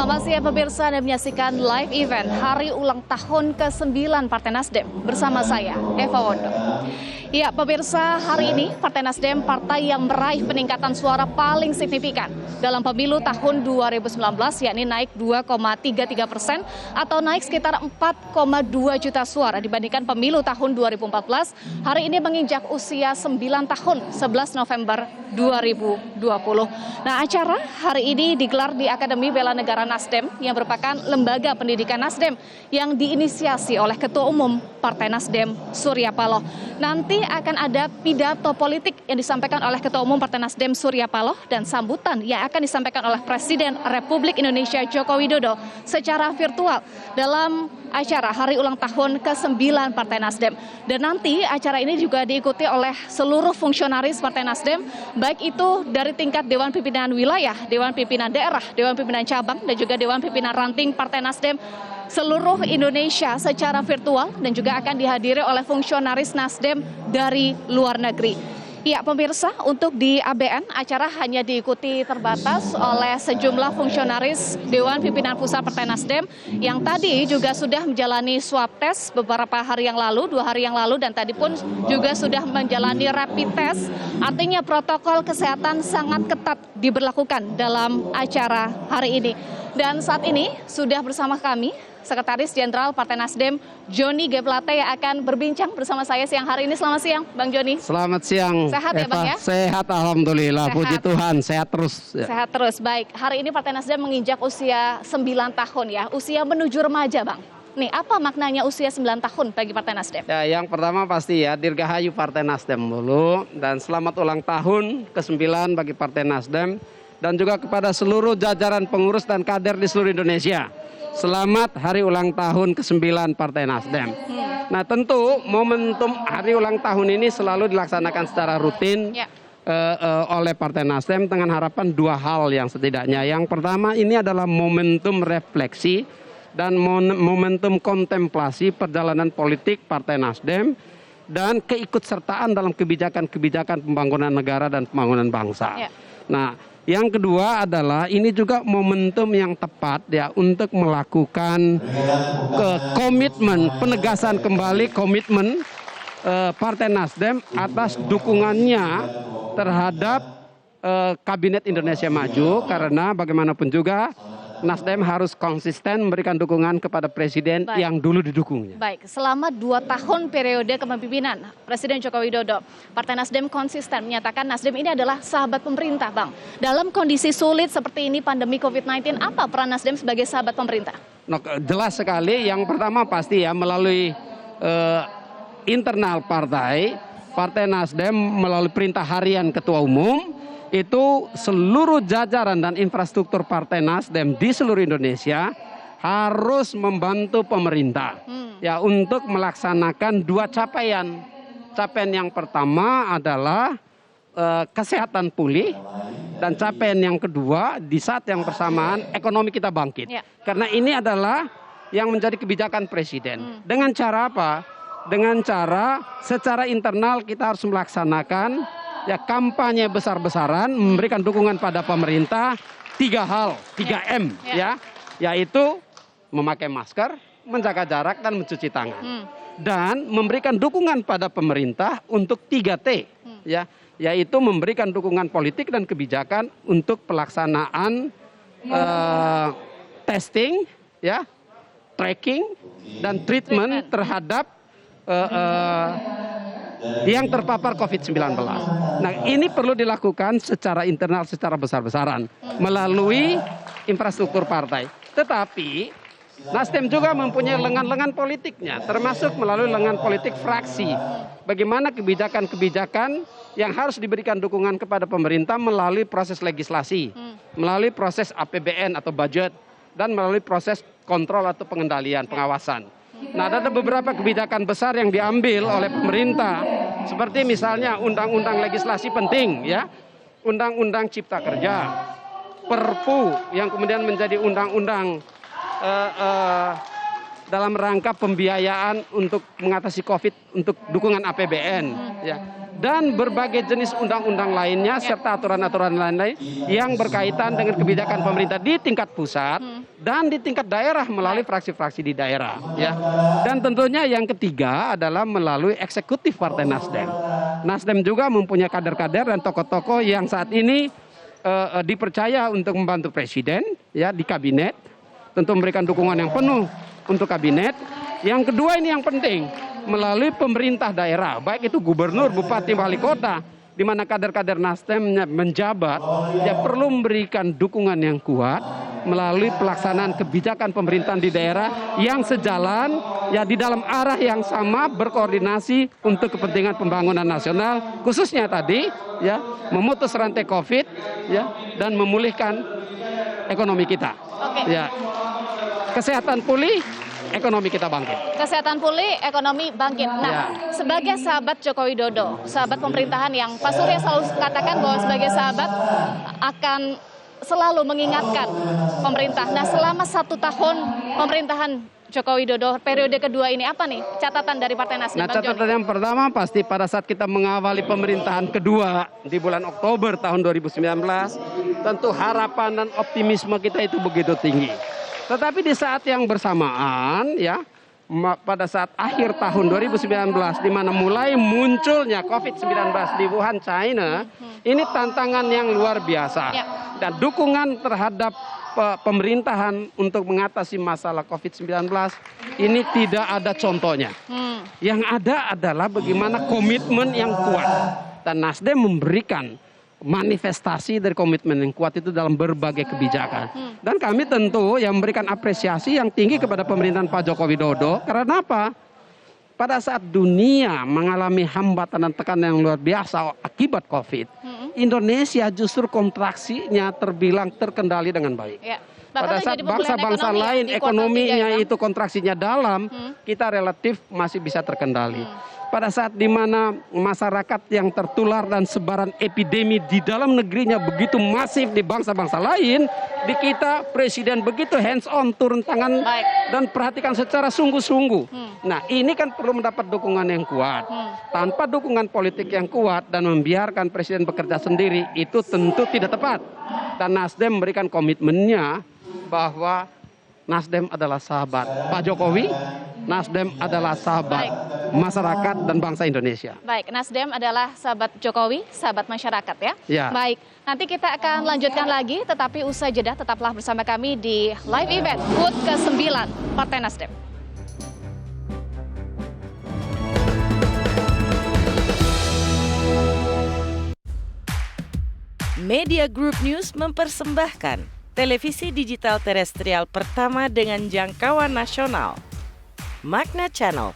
Selamat siang pemirsa, Anda menyaksikan live event Hari Ulang Tahun ke-9 Partai Nasdem bersama saya, Eva Wondo. Ya pemirsa, hari ini Partai Nasdem partai yang meraih peningkatan suara paling signifikan dalam pemilu tahun 2019, yakni naik 2,33% atau naik sekitar 4,2 juta suara dibandingkan pemilu tahun 2014. Hari ini menginjak usia 9 tahun, 11 November 2020. Nah, acara hari ini digelar di Akademi Bela Negara Nasdem yang merupakan lembaga pendidikan Nasdem yang diinisiasi oleh Ketua Umum Partai Nasdem Surya Paloh. Nanti akan ada pidato politik yang disampaikan oleh Ketua Umum Partai Nasdem Surya Paloh dan sambutan yang akan disampaikan oleh Presiden Republik Indonesia Joko Widodo secara virtual dalam acara Hari Ulang Tahun ke-9 Partai Nasdem. Dan nanti acara ini juga diikuti oleh seluruh fungsionaris Partai Nasdem, baik itu dari tingkat Dewan Pimpinan Wilayah, Dewan Pimpinan Daerah, Dewan Pimpinan Cabang, dan juga Dewan Pimpinan Ranting Partai Nasdem seluruh Indonesia secara virtual dan juga akan dihadiri oleh fungsionaris Nasdem dari luar negeri. Ya pemirsa, untuk di ABN acara hanya diikuti terbatas oleh sejumlah fungsionaris Dewan Pimpinan Pusat Partai Nasdem yang tadi juga sudah menjalani swab test beberapa hari yang lalu, 2 hari yang lalu, dan tadi pun juga sudah menjalani rapid test. Artinya protokol kesehatan sangat ketat diberlakukan dalam acara hari ini. Dan saat ini sudah bersama kami Sekretaris Jenderal Partai Nasdem Joni G. Plate yang akan berbincang bersama saya siang hari ini. Selamat siang Bang Joni. Selamat siang Sehat Eva. Ya Bang ya? Sehat alhamdulillah, Sehat. puji Tuhan, sehat terus. Sehat terus, baik. Hari ini Partai Nasdem menginjak usia 9 tahun ya, usia menuju remaja Bang. Nih, apa maknanya usia 9 tahun bagi Partai Nasdem? Ya, yang pertama pasti ya, dirgahayu Partai Nasdem dulu. Dan selamat ulang tahun ke-9 bagi Partai Nasdem. Dan juga kepada seluruh jajaran pengurus dan kader di seluruh Indonesia. Selamat Hari Ulang Tahun ke-9 Partai Nasdem. Nah tentu momentum Hari Ulang Tahun ini selalu dilaksanakan secara rutin oleh Partai Nasdem dengan harapan 2 hal yang setidaknya. Yang pertama ini adalah momentum refleksi dan momentum kontemplasi perjalanan politik Partai Nasdem dan keikutsertaan dalam kebijakan-kebijakan pembangunan negara dan pembangunan bangsa. Nah, yang kedua adalah ini juga momentum yang tepat ya untuk melakukan komitmen, penegasan kembali komitmen Partai Nasdem atas dukungannya terhadap Kabinet Indonesia Maju, karena bagaimanapun juga Nasdem harus konsisten memberikan dukungan kepada Presiden yang dulu didukungnya. Baik, selama 2 tahun periode kepemimpinan Presiden Joko Widodo, Partai Nasdem konsisten menyatakan Nasdem ini adalah sahabat pemerintah, Bang. Dalam kondisi sulit seperti ini, pandemi COVID-19, apa peran Nasdem sebagai sahabat pemerintah? Nah, jelas sekali, yang pertama pasti ya melalui internal partai, Partai Nasdem melalui perintah harian Ketua Umum, itu seluruh jajaran dan infrastruktur Partai Nasdem di seluruh Indonesia harus membantu pemerintah ya untuk melaksanakan 2 capaian. Capaian yang pertama adalah kesehatan pulih, dan capaian yang kedua di saat yang bersamaan ekonomi kita bangkit. Karena ini adalah yang menjadi kebijakan Presiden. Dengan cara apa? Dengan cara secara internal kita harus melaksanakan ya kampanye besar-besaran, memberikan dukungan pada pemerintah 3 hal, 3M ya, yaitu memakai masker, menjaga jarak dan mencuci tangan. Dan memberikan dukungan pada pemerintah untuk 3T ya, yaitu memberikan dukungan politik dan kebijakan untuk pelaksanaan testing ya, tracking dan treatment terhadap yang terpapar COVID-19. Nah ini perlu dilakukan secara internal, secara besar-besaran melalui infrastruktur partai. Tetapi Nasdem juga mempunyai lengan-lengan politiknya, termasuk melalui lengan politik fraksi. Bagaimana kebijakan-kebijakan yang harus diberikan dukungan kepada pemerintah melalui proses legislasi, melalui proses APBN atau budget, dan melalui proses kontrol atau pengendalian, pengawasan. Nah, ada beberapa kebijakan besar yang diambil oleh pemerintah, seperti misalnya undang-undang legislasi penting, ya, undang-undang Cipta Kerja, Perpu yang kemudian menjadi undang-undang dalam rangka pembiayaan untuk mengatasi COVID untuk dukungan APBN, ya. dan berbagai jenis undang-undang lainnya serta aturan-aturan lain-lain yang berkaitan dengan kebijakan pemerintah di tingkat pusat dan di tingkat daerah melalui fraksi-fraksi di daerah, ya. Dan tentunya yang ketiga adalah melalui eksekutif Partai Nasdem. Nasdem juga mempunyai kader-kader dan tokoh-tokoh yang saat ini dipercaya untuk membantu presiden, ya, di kabinet, tentu memberikan dukungan yang penuh untuk kabinet. Yang kedua ini yang penting, melalui pemerintah daerah, baik itu gubernur, bupati, wali kota, di mana kader-kader Nasdem menjabat, ya perlu memberikan dukungan yang kuat melalui pelaksanaan kebijakan pemerintahan di daerah yang sejalan, ya di dalam arah yang sama, berkoordinasi untuk kepentingan pembangunan nasional, khususnya tadi, ya memutus rantai COVID, ya dan memulihkan ekonomi kita. Ya, kesehatan pulih, ekonomi kita bangkit. Kesehatan pulih, ekonomi bangkit. Nah, Ya. sebagai sahabat Joko Widodo, sahabat pemerintahan yang Pak Surya selalu katakan bahwa sebagai sahabat akan selalu mengingatkan pemerintah. Nah, selama 1 tahun pemerintahan Joko Widodo periode kedua ini apa nih catatan dari Partai Nasdem? Nah, catatan yang pertama pasti pada saat kita mengawali pemerintahan kedua di bulan Oktober tahun 2019, tentu harapan dan optimisme kita itu begitu tinggi. Tetapi di saat yang bersamaan, ya, pada saat akhir tahun 2019, di mana mulai munculnya COVID-19 di Wuhan, China, ini tantangan yang luar biasa. Ya. Dan dukungan terhadap pemerintahan untuk mengatasi masalah COVID-19 ini tidak ada contohnya. Yang ada adalah bagaimana komitmen yang kuat. Dan Nasdem memberikan manifestasi dari komitmen yang kuat itu dalam berbagai kebijakan. Dan kami tentu yang memberikan apresiasi yang tinggi kepada pemerintahan Pak Joko Widodo. Karena apa? Pada saat dunia mengalami hambatan dan tekanan yang luar biasa akibat COVID, Indonesia justru kontraksinya terbilang terkendali dengan baik. Ya. Pada saat bangsa-bangsa lain ekonominya itu kontraksinya dalam, kita relatif masih bisa terkendali. Pada saat di mana masyarakat yang tertular dan sebaran epidemi di dalam negerinya begitu masif di bangsa-bangsa lain, di kita presiden begitu hands on, turun tangan dan perhatikan secara sungguh-sungguh. Nah, ini kan perlu mendapat dukungan yang kuat. Tanpa dukungan politik yang kuat dan membiarkan presiden bekerja sendiri itu tentu tidak tepat. Dan Nasdem memberikan komitmennya bahwa Nasdem adalah sahabat Pak Jokowi, Nasdem adalah sahabat masyarakat dan bangsa Indonesia. Baik, Nasdem adalah sahabat Jokowi, sahabat masyarakat ya. Ya. Baik, nanti kita akan lanjutkan lagi, tetapi usai jeda tetaplah bersama kami di live event HUT ke-9 Partai Nasdem. Media Group News mempersembahkan televisi digital terestrial pertama dengan jangkauan nasional, Magna Channel.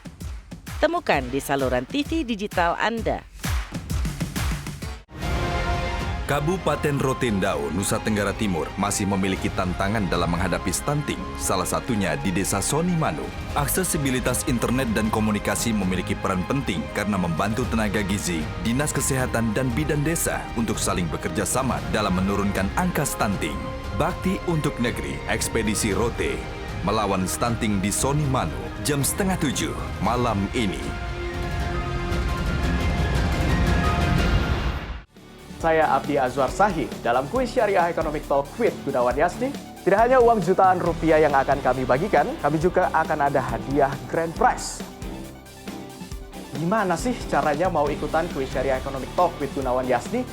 Temukan di saluran TV digital Anda. Kabupaten Rotendao, Nusa Tenggara Timur masih memiliki tantangan dalam menghadapi stunting, salah satunya di Desa Sonimanu. Aksesibilitas internet dan komunikasi memiliki peran penting karena membantu tenaga gizi, dinas kesehatan dan bidan desa untuk saling bekerja sama dalam menurunkan angka stunting. Bakti untuk Negeri, Ekspedisi Rote, melawan stunting di Sonimanu, jam 6:30 malam ini. Saya Abdi Azwar Sahih dalam kuis Syariah Economic Talk with Gunawan Yasni. Tidak hanya uang jutaan rupiah yang akan kami bagikan, kami juga akan ada hadiah grand prize. Gimana sih caranya mau ikutan kuis Syariah Economic Talk with Gunawan Yasni?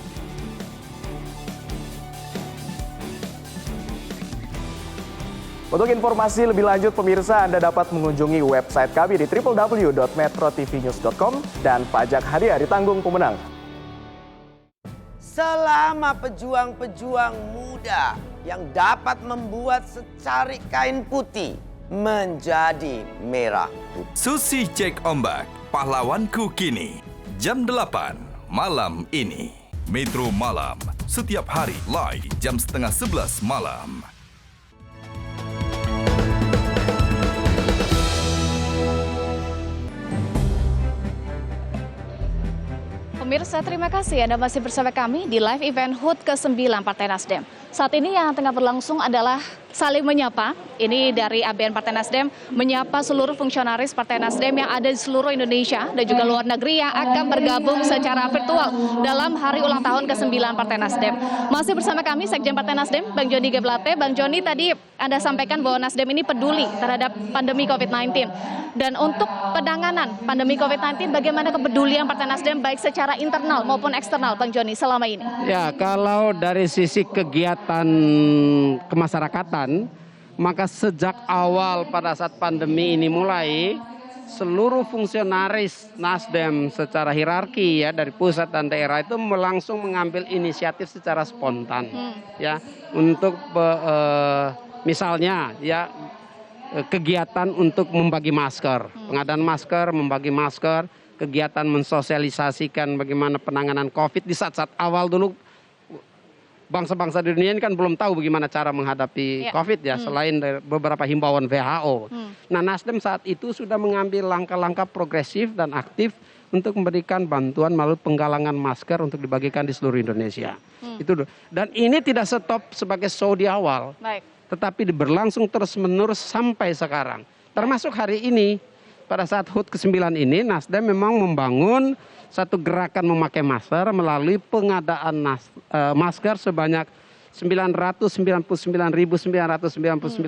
Untuk informasi lebih lanjut pemirsa, Anda dapat mengunjungi website kami di www.metrotvnews.com dan pajak hadiah ditanggung pemenang. Selama pejuang-pejuang muda yang dapat membuat secarik kain putih menjadi merah putih. Susi Cek Ombak, pahlawanku kini. Jam 8 malam ini. Metro Malam, setiap hari live jam 10:30 malam. Pemirsa, terima kasih Anda masih bersama kami di live event HUT ke-9 Partai Nasdem. saat ini yang tengah berlangsung adalah saling menyapa. Ini dari ABN Partai Nasdem menyapa seluruh fungsionaris Partai Nasdem yang ada di seluruh Indonesia dan juga luar negeri yang akan bergabung secara virtual dalam hari ulang tahun ke-9 Partai Nasdem. Masih bersama kami Sekjen Partai Nasdem, Bang Joni G. Plate. Bang Joni, tadi Anda sampaikan bahwa Nasdem ini peduli terhadap pandemi COVID-19. Dan untuk penanganan pandemi COVID-19, bagaimana kepedulian Partai Nasdem baik secara internal maupun eksternal, Bang Joni, selama ini? Ya, kalau dari sisi kegiatan kemasyarakatan, maka sejak awal pada saat pandemi ini mulai, seluruh fungsionaris Nasdem secara hierarki ya dari pusat dan daerah itu langsung mengambil inisiatif secara spontan ya untuk misalnya ya kegiatan untuk membagi masker, pengadaan masker, membagi masker, kegiatan mensosialisasikan bagaimana penanganan COVID di saat-saat awal dulu. Bangsa-bangsa di dunia ini kan belum tahu bagaimana cara menghadapi COVID ya, selain dari beberapa himbauan WHO. Nah, Nasdem saat itu sudah mengambil langkah-langkah progresif dan aktif untuk memberikan bantuan melalui penggalangan masker untuk dibagikan di seluruh Indonesia. Itu dan ini tidak stop sebagai show di awal, tetapi berlangsung terus-menerus sampai sekarang. Termasuk hari ini, pada saat HUT ke-9 ini, Nasdem memang membangun satu gerakan memakai masker melalui pengadaan masker sebanyak 999.999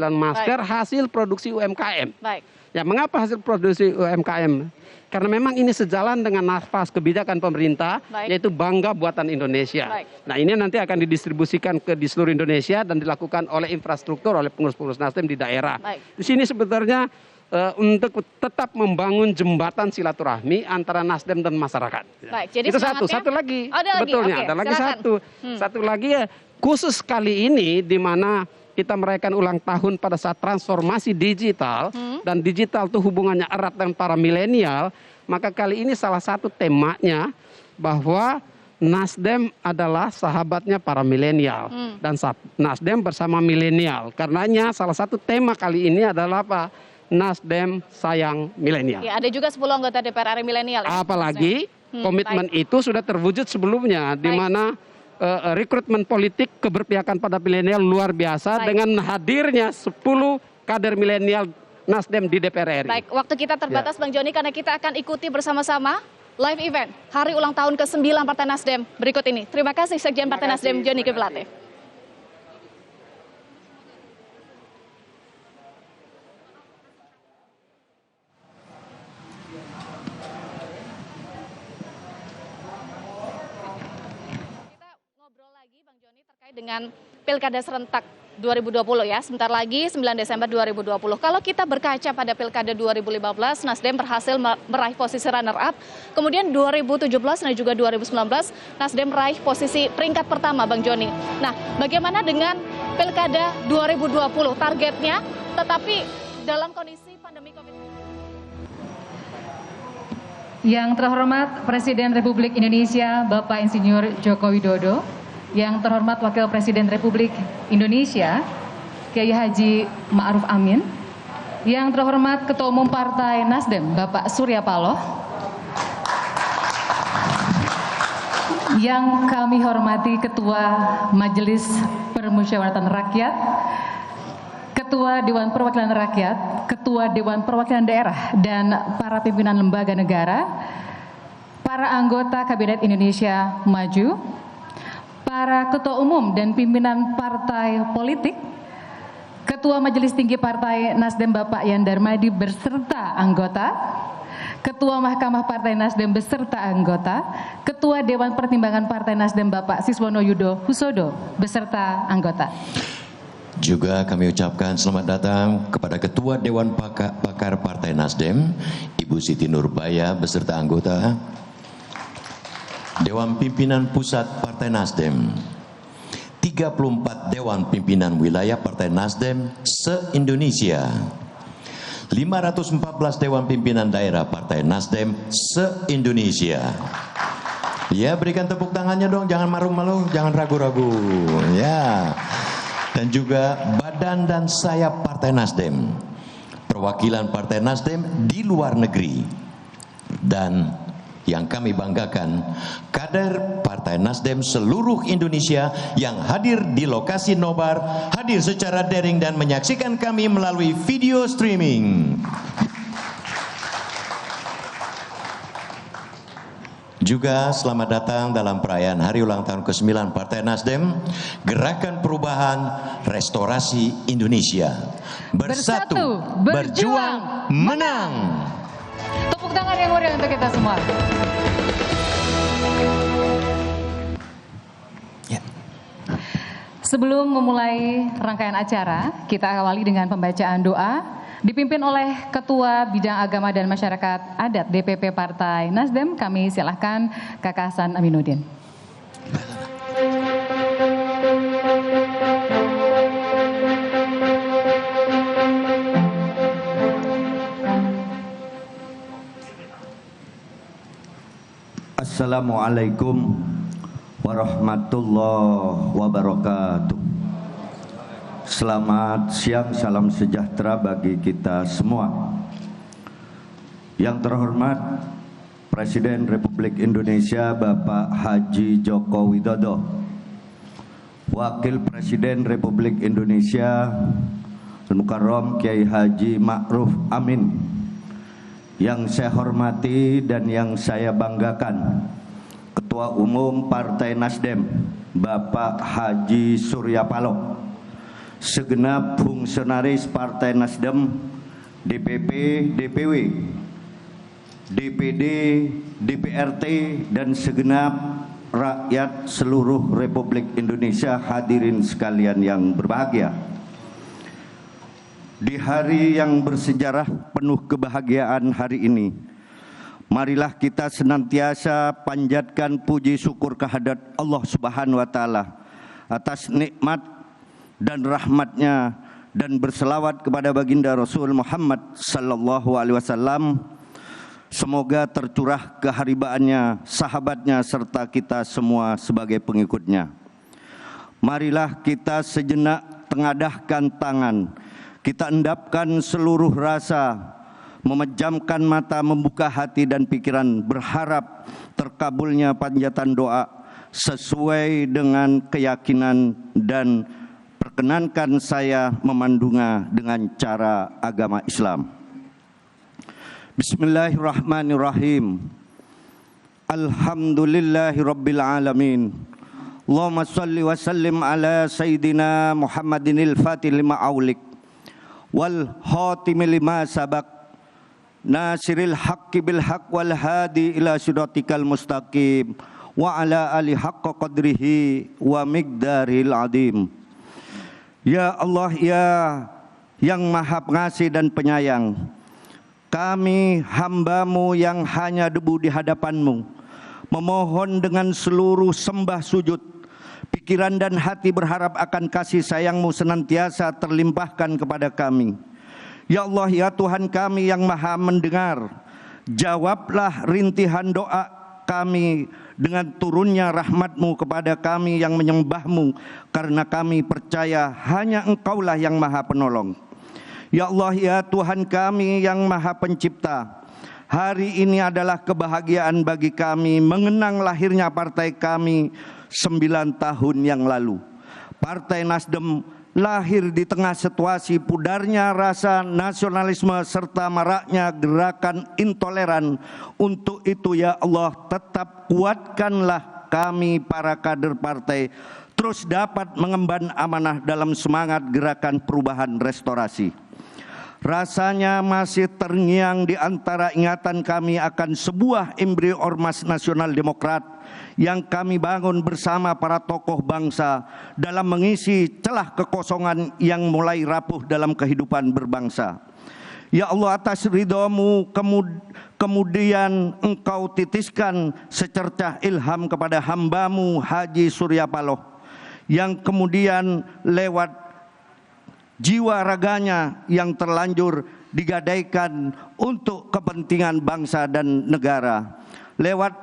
masker hasil produksi UMKM. Ya, mengapa hasil produksi UMKM? Karena memang ini sejalan dengan nafas kebijakan pemerintah, yaitu bangga buatan Indonesia. Nah, ini nanti akan didistribusikan di seluruh Indonesia dan dilakukan oleh infrastruktur, oleh pengurus-pengurus Nasdem di daerah. Di sini sebetulnya untuk tetap membangun jembatan silaturahmi antara Nasdem dan masyarakat. Jadi itu satu lagi sebetulnya. Ada lagi satu lagi ya, khusus kali ini di mana kita merayakan ulang tahun pada saat transformasi digital dan digital itu hubungannya erat dengan para milenial, maka kali ini salah satu temanya bahwa Nasdem adalah sahabatnya para milenial dan Nasdem bersama milenial. Karenanya salah satu tema kali ini adalah apa? Nasdem sayang milenial. Ya, ada juga 10 anggota DPR RI milenial. Ya? Apalagi komitmen itu sudah terwujud sebelumnya, di mana rekrutmen politik keberpihakan pada milenial luar biasa dengan hadirnya 10 kader milenial Nasdem di DPR RI. Baik, waktu kita terbatas Bang Joni karena kita akan ikuti bersama-sama live event hari ulang tahun ke-9 Partai Nasdem berikut ini. Terima kasih Sekjen Partai Nasdem Joni G. Plate. Dengan Pilkada serentak 2020 ya, sebentar lagi 9 Desember 2020. Kalau kita berkaca pada Pilkada 2015, Nasdem berhasil meraih posisi runner up. Kemudian 2017 dan juga 2019, Nasdem meraih posisi peringkat pertama, Bang Joni. Nah, bagaimana dengan Pilkada 2020? Targetnya, tetapi dalam kondisi pandemi COVID-19. Yang terhormat Presiden Republik Indonesia, Bapak Insinyur Joko Widodo. Yang terhormat Wakil Presiden Republik Indonesia, Kiai Haji Ma'ruf Amin. Yang terhormat Ketua Umum Partai Nasdem, Bapak Surya Paloh. Yang kami hormati Ketua Majelis Permusyawaratan Rakyat, Ketua Dewan Perwakilan Rakyat, Ketua Dewan Perwakilan Daerah, dan para pimpinan lembaga negara, para anggota Kabinet Indonesia Maju, para ketua umum dan pimpinan partai politik, Ketua Majelis Tinggi Partai Nasdem Bapak Yan Darmadi beserta anggota, Ketua Mahkamah Partai Nasdem beserta anggota, Ketua Dewan Pertimbangan Partai Nasdem Bapak Siswono Yudo Husodo beserta anggota. Juga kami ucapkan selamat datang kepada Ketua Dewan Pakar Partai Nasdem, Ibu Siti Nurbaya beserta anggota, Dewan Pimpinan Pusat Partai Nasdem, 34 Dewan Pimpinan Wilayah Partai Nasdem se-Indonesia, 514 Dewan Pimpinan Daerah Partai Nasdem se-Indonesia. Ya, berikan tepuk tangannya dong, jangan malu-malu, jangan ragu-ragu. Ya. Dan juga badan dan sayap Partai Nasdem, perwakilan Partai Nasdem di luar negeri, dan yang kami banggakan, kader Partai Nasdem seluruh Indonesia yang hadir di lokasi nobar, hadir secara daring dan menyaksikan kami melalui video streaming. Juga selamat datang dalam perayaan hari ulang tahun ke-9 Partai Nasdem, Gerakan Perubahan Restorasi Indonesia. Bersatu, berjuang, menang. Tepuk tangan yang meriah untuk kita semua. Ya. Sebelum memulai rangkaian acara, kita awali dengan pembacaan doa dipimpin oleh Ketua Bidang Agama dan Masyarakat Adat DPP Partai Nasdem. Kami silahkan Kakak Hasan Aminuddin. Assalamualaikum warahmatullahi wabarakatuh. Selamat siang, salam sejahtera bagi kita semua. Yang terhormat Presiden Republik Indonesia Bapak Haji Joko Widodo, Wakil Presiden Republik Indonesia Al-Mukarram Kiai Haji Ma'ruf Amin, yang saya hormati dan yang saya banggakan Ketua Umum Partai Nasdem Bapak Haji Surya Paloh, segenap fungsionaris Partai Nasdem, DPP, DPW, DPD, DPRT, dan segenap rakyat seluruh Republik Indonesia, hadirin sekalian yang berbahagia. Di hari yang bersejarah penuh kebahagiaan hari ini, marilah kita senantiasa panjatkan puji syukur kehadirat Allah Subhanahu wa Ta'ala atas nikmat dan rahmatnya, dan berselawat kepada baginda Rasul Muhammad sallallahu alaihi wasallam. Semoga tercurah keharibaannya, sahabatnya, serta kita semua sebagai pengikutnya. Marilah kita sejenak tengadahkan tangan, kita endapkan seluruh rasa, memejamkan mata, membuka hati dan pikiran, berharap terkabulnya panjatan doa sesuai dengan keyakinan, dan perkenankan saya memandungnya dengan cara agama Islam. Bismillahirrahmanirrahim. Alhamdulillahirabbil alamin. Allahumma shalli wa sallim ala sayyidina Muhammadinil fatih lima aulik wal khatimi lima sabaq nasiril haqqi bil haqq wal hadi ila siratikal mustaqim wa ala ali haqqa qadrihi wa miqdaril adim. Ya Allah, ya yang maha pengasih dan penyayang, kami hamba-Mu yang hanya debu di hadapan-Mu, memohon dengan seluruh sembah sujud, pikiran dan hati berharap akan kasih sayang-Mu senantiasa terlimpahkan kepada kami. Ya Allah, ya Tuhan kami yang maha mendengar, jawablah rintihan doa kami dengan turunnya rahmat-Mu kepada kami yang menyembah-Mu, karena kami percaya hanya Engkaulah yang maha penolong. Ya Allah, ya Tuhan kami yang maha pencipta, hari ini adalah kebahagiaan bagi kami mengenang lahirnya partai kami 9 tahun yang lalu. Partai Nasdem lahir di tengah situasi pudarnya rasa nasionalisme serta maraknya gerakan intoleran. Untuk itu ya Allah, tetap kuatkanlah kami para kader partai terus dapat mengemban amanah dalam semangat gerakan perubahan restorasi. Rasanya masih terngiang di antara ingatan kami akan sebuah embrio Ormas Nasional Demokrat yang kami bangun bersama para tokoh bangsa dalam mengisi celah kekosongan yang mulai rapuh dalam kehidupan berbangsa. Ya Allah, atas ridho-Mu kemudian Engkau titiskan secercah ilham kepada hamba-Mu Haji Surya Paloh, yang kemudian lewat jiwa raganya yang terlanjur digadaikan untuk kepentingan bangsa dan negara, lewat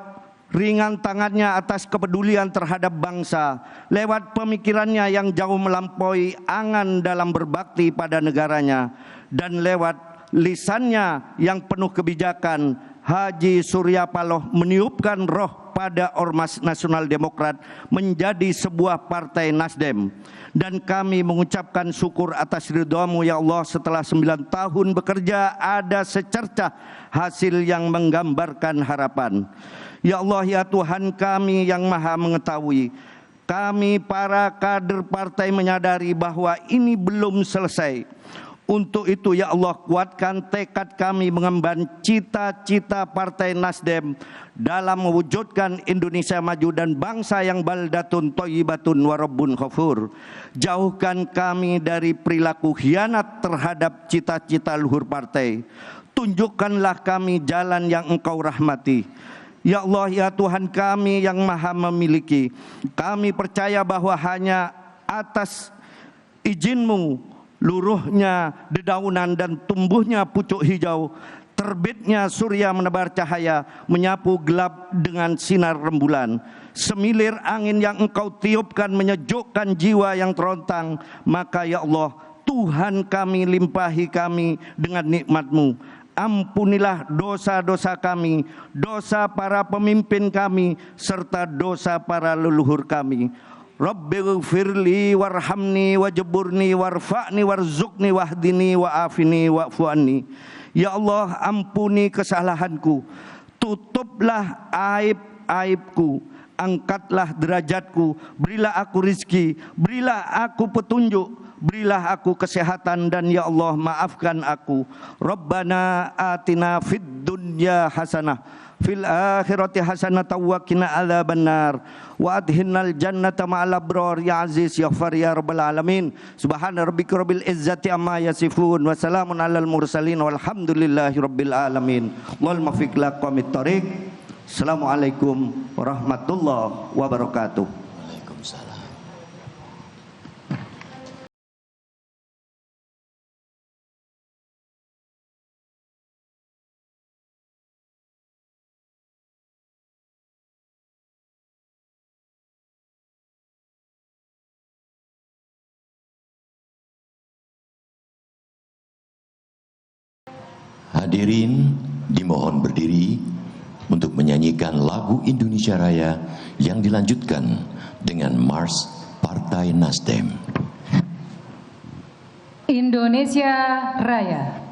ringan tangannya atas kepedulian terhadap bangsa, lewat pemikirannya yang jauh melampaui angan dalam berbakti pada negaranya, dan lewat lisannya yang penuh kebijakan, Haji Surya Paloh meniupkan roh pada Ormas Nasional Demokrat menjadi sebuah partai Nasdem. Dan kami mengucapkan syukur atas ridha-Mu ya Allah, setelah 9 tahun bekerja ada secercah hasil yang menggambarkan harapan. Ya Allah ya Tuhan kami yang maha mengetahui, kami para kader partai menyadari bahwa ini belum selesai. Untuk itu ya Allah, kuatkan tekad kami mengemban cita-cita Partai Nasdem dalam mewujudkan Indonesia maju dan bangsa yang baldatun thayyibatun wa rabbun ghafur. Jauhkan kami dari perilaku khianat terhadap cita-cita luhur partai. Tunjukkanlah kami jalan yang Engkau rahmati. Ya Allah ya Tuhan kami yang maha memiliki, kami percaya bahwa hanya atas izin-Mu luruhnya dedaunan dan tumbuhnya pucuk hijau, terbitnya surya menebar cahaya, menyapu gelap dengan sinar rembulan. Semilir angin yang Engkau tiupkan menyejukkan jiwa yang terontang. Maka ya Allah, Tuhan kami, limpahi kami dengan nikmat-Mu. Ampunilah dosa-dosa kami, dosa para pemimpin kami, serta dosa para leluhur kami. Rabbighfirli warhamni wajburni warfa'ni warzuqni wahdini wa'afini wa'fu anni. Ya Allah, ampuni kesalahanku, tutuplah aib-aibku, angkatlah derajatku, berilah aku rizki, berilah aku petunjuk, berilah aku kesehatan, dan ya Allah maafkan aku. Rabbana atina fid dunya hasanah fil akhirati hasanatan wa qina adzabannar wa adkhinnal jannata ma'al abrar ya aziz ya ghafar ya rabbal alamin. Subhana rabbika rabbil izzati amma yasifun wa salamun alal mursalin walhamdulillahi rabbil alamin. Wal muwaffiq liqawmit thoriq. Assalamualaikum warahmatullahi wabarakatuh. Waalaikumsalam. Hadirin dimohon berdiri untuk menyanyikan lagu Indonesia Raya yang dilanjutkan dengan Mars Partai Nasdem. Indonesia Raya.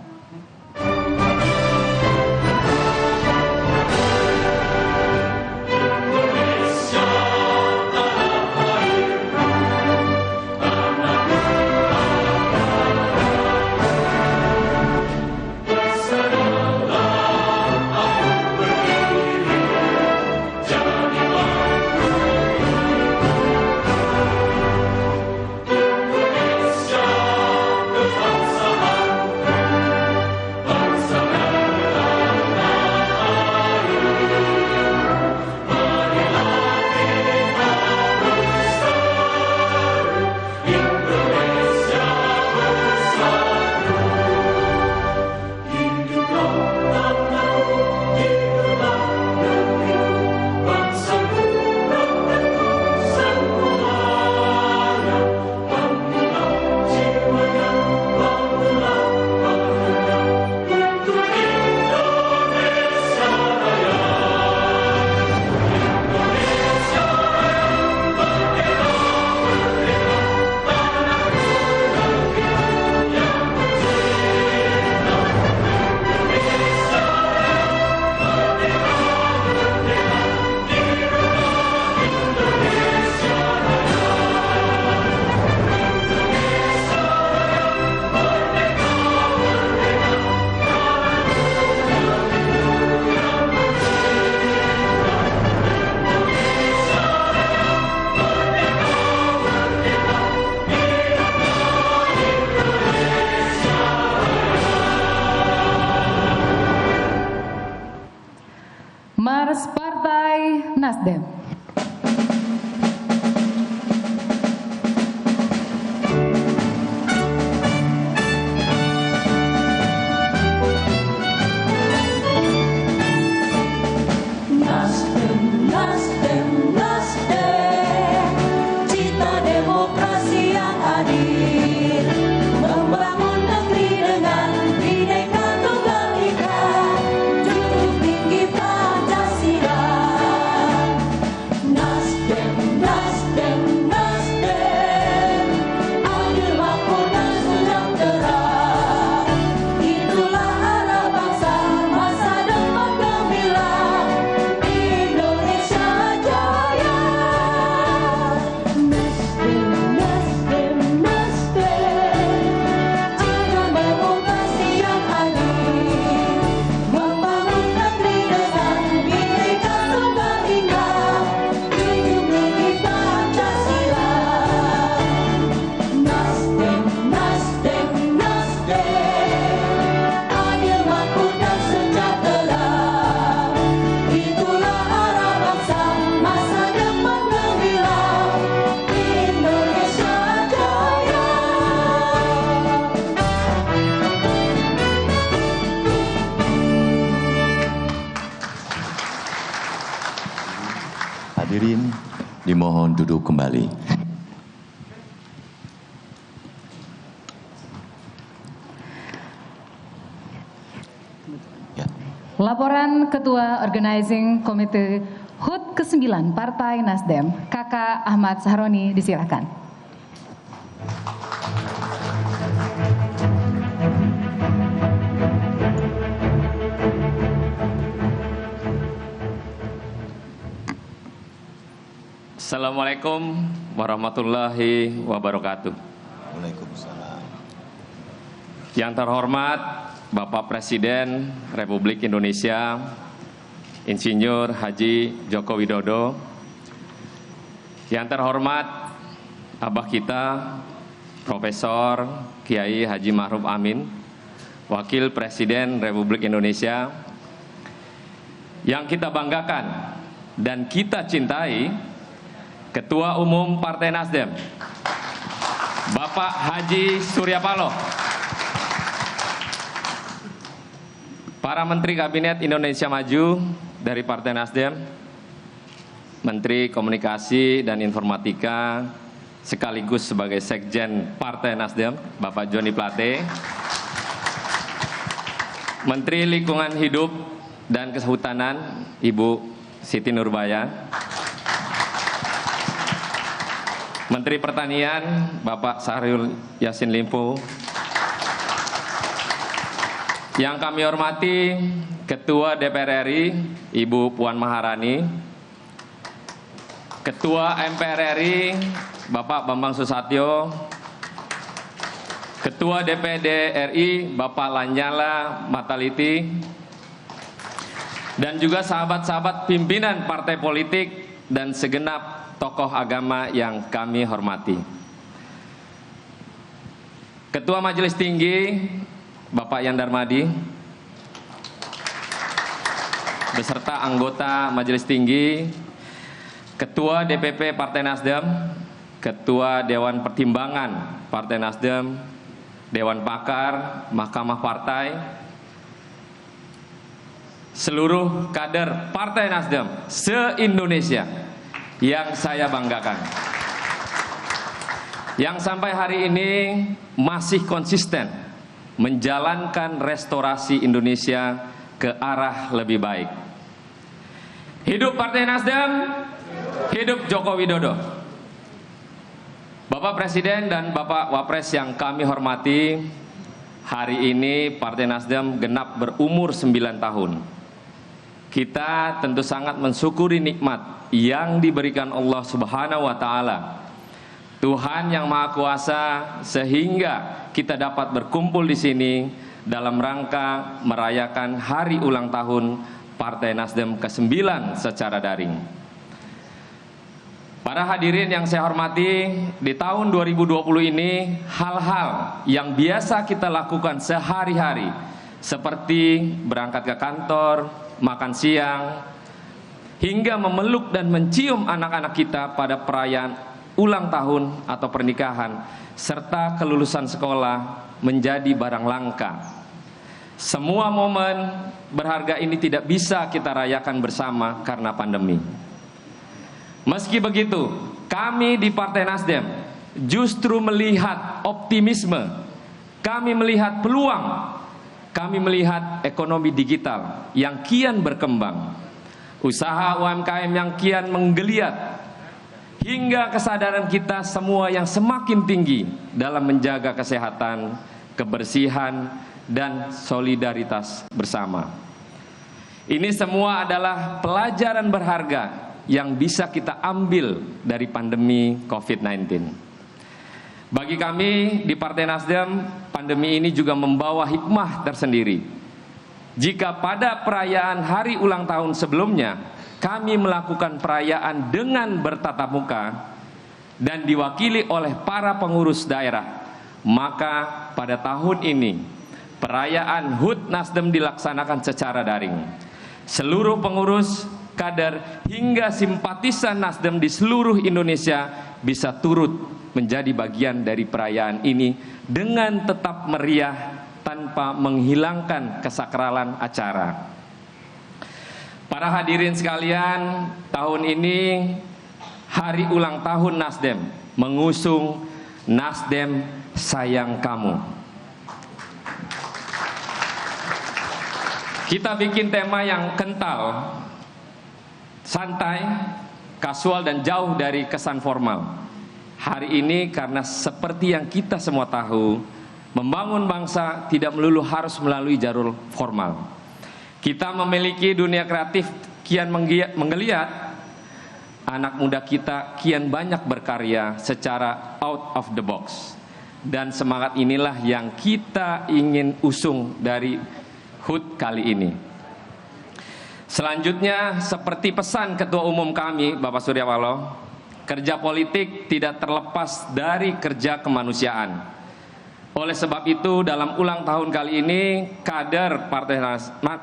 Mars Partai Nasdem. Membangun negeri dengan Bhinneka Tunggal Ika, junjung tinggi Dimohon duduk kembali. Laporan Ketua Organizing Komite HUT ke-9 Partai Nasdem, Kakak Ahmad Sahroni, disilakan. Assalamualaikum warahmatullahi wabarakatuh. Waalaikumsalam. Yang terhormat Bapak Presiden Republik Indonesia, Insinyur Haji Joko Widodo. Yang terhormat Abah kita, Profesor Kiai Haji Ma'ruf Amin, Wakil Presiden Republik Indonesia. Yang kita banggakan dan kita cintai, Ketua Umum Partai Nasdem, Bapak Haji Surya Paloh. Para Menteri Kabinet Indonesia Maju dari Partai Nasdem, Menteri Komunikasi dan Informatika sekaligus sebagai Sekjen Partai Nasdem, Bapak Joni Plate, Menteri Lingkungan Hidup dan Kehutanan, Ibu Siti Nurbaya, Menteri Pertanian, Bapak Syahrul Yassin Limpo. Yang kami hormati Ketua DPR RI, Ibu Puan Maharani, Ketua MPR RI, Bapak Bambang Susatyo, Ketua DPD RI, Bapak Lanyala Mataliti, dan juga sahabat-sahabat pimpinan partai politik dan segenap tokoh agama yang kami hormati. Ketua Majelis Tinggi, Bapak Yan Darmadi, beserta anggota Majelis Tinggi, Ketua DPP Partai Nasdem, Ketua Dewan Pertimbangan Partai Nasdem, Dewan Pakar, Mahkamah Partai, seluruh kader Partai Nasdem se-Indonesia yang saya banggakan, yang sampai hari ini masih konsisten menjalankan restorasi Indonesia ke arah lebih baik. Hidup Partai Nasdem, hidup Joko Widodo. Bapak Presiden dan Bapak Wapres yang kami hormati, hari ini Partai Nasdem genap berumur 9 tahun. Kita tentu sangat mensyukuri nikmat yang diberikan Allah Subhanahu wa Ta'ala, Tuhan yang Maha Kuasa, sehingga kita dapat berkumpul di sini dalam rangka merayakan hari ulang tahun Partai Nasdem ke-9 secara daring. Para hadirin yang saya hormati, di tahun 2020 ini hal-hal yang biasa kita lakukan sehari-hari seperti berangkat ke kantor, makan siang, hingga memeluk dan mencium anak-anak kita pada perayaan ulang tahun atau pernikahan, serta kelulusan sekolah menjadi barang langka. Semua momen berharga ini tidak bisa kita rayakan bersama karena pandemi. Meski begitu, kami di Partai Nasdem justru melihat optimisme, kami melihat peluang, kami melihat ekonomi digital yang kian berkembang, usaha UMKM yang kian menggeliat, hingga kesadaran kita semua yang semakin tinggi dalam menjaga kesehatan, kebersihan, dan solidaritas bersama. Ini semua adalah pelajaran berharga yang bisa kita ambil dari pandemi COVID-19. Bagi kami di Partai Nasdem, pandemi ini juga membawa hikmah tersendiri. Jika pada perayaan hari ulang tahun sebelumnya kami melakukan perayaan dengan bertatap muka dan diwakili oleh para pengurus daerah, maka pada tahun ini perayaan HUT Nasdem dilaksanakan secara daring. Seluruh pengurus, kader, hingga simpatisan Nasdem di seluruh Indonesia bisa turut menjadi bagian dari perayaan ini dengan tetap meriah tanpa menghilangkan kesakralan acara. Para hadirin sekalian, tahun ini hari ulang tahun Nasdem mengusung Nasdem Sayang Kamu. Kita bikin tema yang kental, santai, kasual, dan jauh dari kesan formal. Hari ini karena seperti yang kita semua tahu, membangun bangsa tidak melulu harus melalui jalur formal. Kita memiliki dunia kreatif kian menggeliat, anak muda kita kian banyak berkarya secara out of the box. Dan semangat inilah yang kita ingin usung dari HUT kali ini. Selanjutnya, seperti pesan Ketua Umum kami, Bapak Surya Paloh, kerja politik tidak terlepas dari kerja kemanusiaan. Oleh sebab itu, dalam ulang tahun kali ini, kader Partai